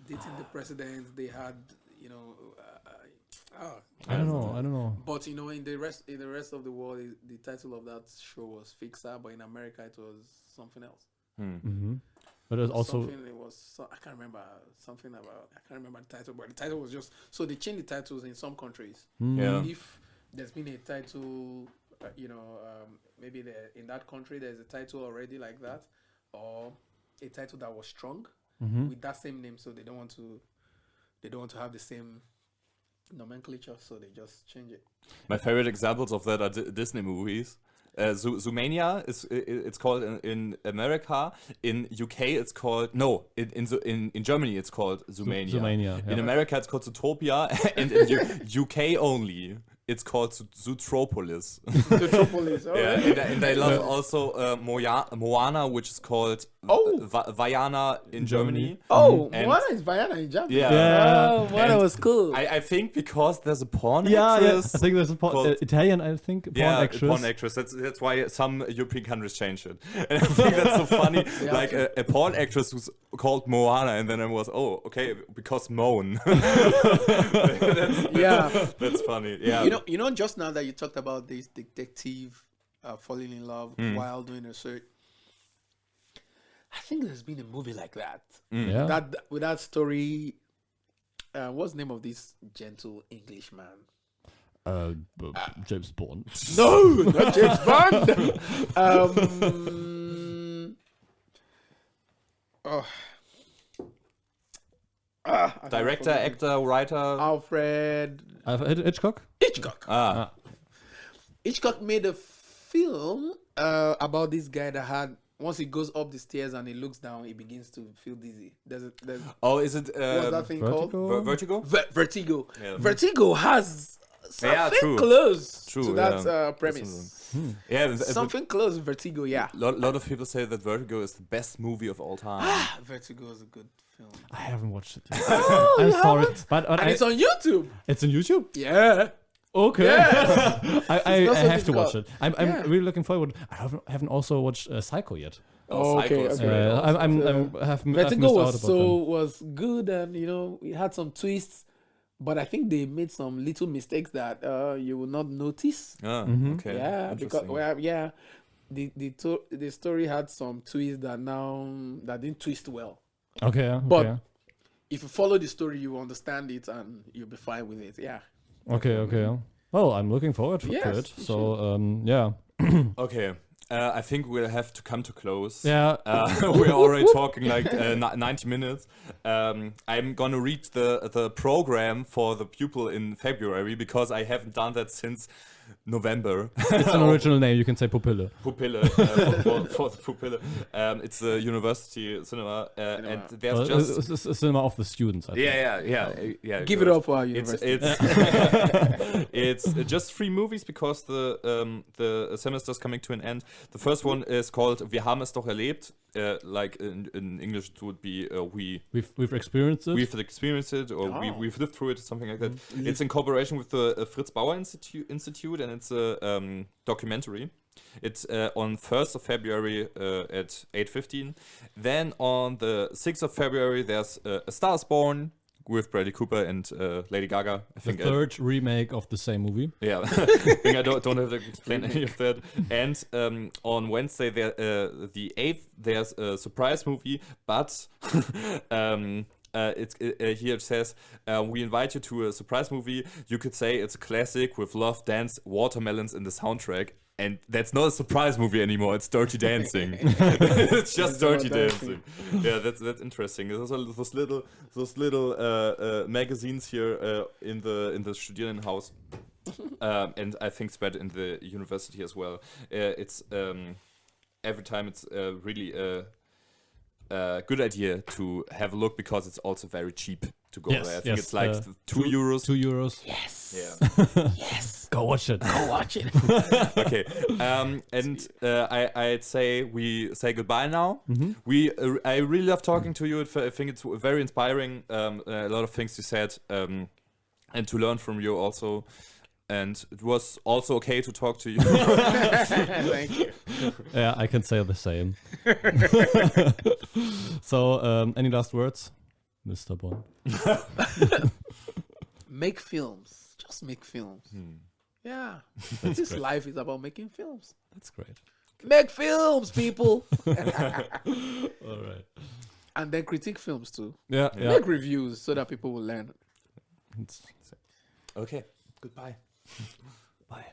dating the president. They had, I don't know. But in the rest of the world, the title of that show was Fixer, but in America it was something else. But there's also I can't remember the title, but the title was just so they changed the titles in some countries. Yeah. If there's been a title, maybe in that country there's a title already like that, or a title that was strong with that same name, so they don't want to have the same nomenclature, so they just change it. My favorite examples of that are Disney movies. Zoomania it's called in America. In UK it's called in Germany it's called Zoomania. Zoomania, yeah. In America it's called Zootopia, and in UK only it's called Zootropolis. Zootropolis, and I love also Moana, which is called Vaiana in Germany. Moana is Vaiana in Germany. Yeah. Moana was cool. I think because there's a porn Yeah, actress. I think there's a Italian, I think, porn actress. Porn actress. That's why some European countries changed it. And I think that's so funny. Like a porn actress who's called Moana, and then I was, okay, because Moan. That's funny. Yeah. Just now that you talked about this detective falling in love while doing a search, I think there's been a movie like that. Yeah. That with that story. What's the name of this gentle Englishman? James Bond. No, not James Bond. Director, actor, writer. Alfred Hitchcock. Hitchcock made a film about this guy that had. Once he goes up the stairs and he looks down, he begins to feel dizzy. Is it? What's that thing called? Vertigo. Vertigo. Yeah. Vertigo has something close to that premise. Yeah, something close to Vertigo. Yeah. Lot of people say that Vertigo is the best movie of all time. Vertigo is a good film. I haven't watched it. Oh, I'm sorry, haven't? but And it's on YouTube. It's on YouTube. Yeah. Okay. Yes. I not so have to watch difficult. it. I'm really looking forward. I haven't also watched Psycho yet. Okay. Vertigo was good, and it had some twists, but I think they made some little mistakes that you will not notice. Okay. Yeah, because the story had some twists that didn't twist well. Okay. But if you follow the story, you understand it and you'll be fine with it. Yeah. Okay. Well, I'm looking forward to it. So, yeah. Okay. I think we'll have to come to close. Yeah. We're already talking like 90 minutes. I'm going to read the program for the pupil in February because I haven't done that since November. It's an original name. You can say Pupille. Pupille, for the Pupille. It's a university cinema, and there's it's a cinema of the students. I think. Yeah. Give it up for our university. It's just 3 movies because the semester's coming to an end. The first one is called Wir haben es doch erlebt. Like in English it would be we've experienced it. We've experienced it, or we've lived through it, or something like that. It's in cooperation with the Fritz Bauer Institute, and it's a documentary. It's on 1st of February at 8:15. Then on the 6th of February there's A Star is Born with Bradley Cooper and Lady Gaga. I think the third remake of the same movie. Yeah, I think I don't have to explain any of that. And on Wednesday, the 8th, there's a surprise movie, but here it says, we invite you to a surprise movie. You could say it's a classic with love, dance, watermelons in the soundtrack. And that's not a surprise movie anymore. It's Dirty Dancing. It's just Dirty Dancing. Yeah, that's interesting. There's those little magazines here in the Studierendenhaus, and I think spread in the university as well. It's every time it's really a good idea to have a look because it's also very cheap to go there. I think it's like 2 euros. 2 euros. Yes. Yeah. Yes. Go watch it. Go watch it. Okay. And I'd say we say goodbye now. I really love talking to you. I think it's very inspiring. A lot of things you said, and to learn from you also. And it was also okay to talk to you. Thank you. Yeah, I can say the same. So, any last words, Mr. Bond? Make films. Just make films. Yeah. This life is about making films. That's great. Make films, people. All right. And then critique films too. Yeah. Make reviews so that people will learn. It's Okay. Goodbye. Bye.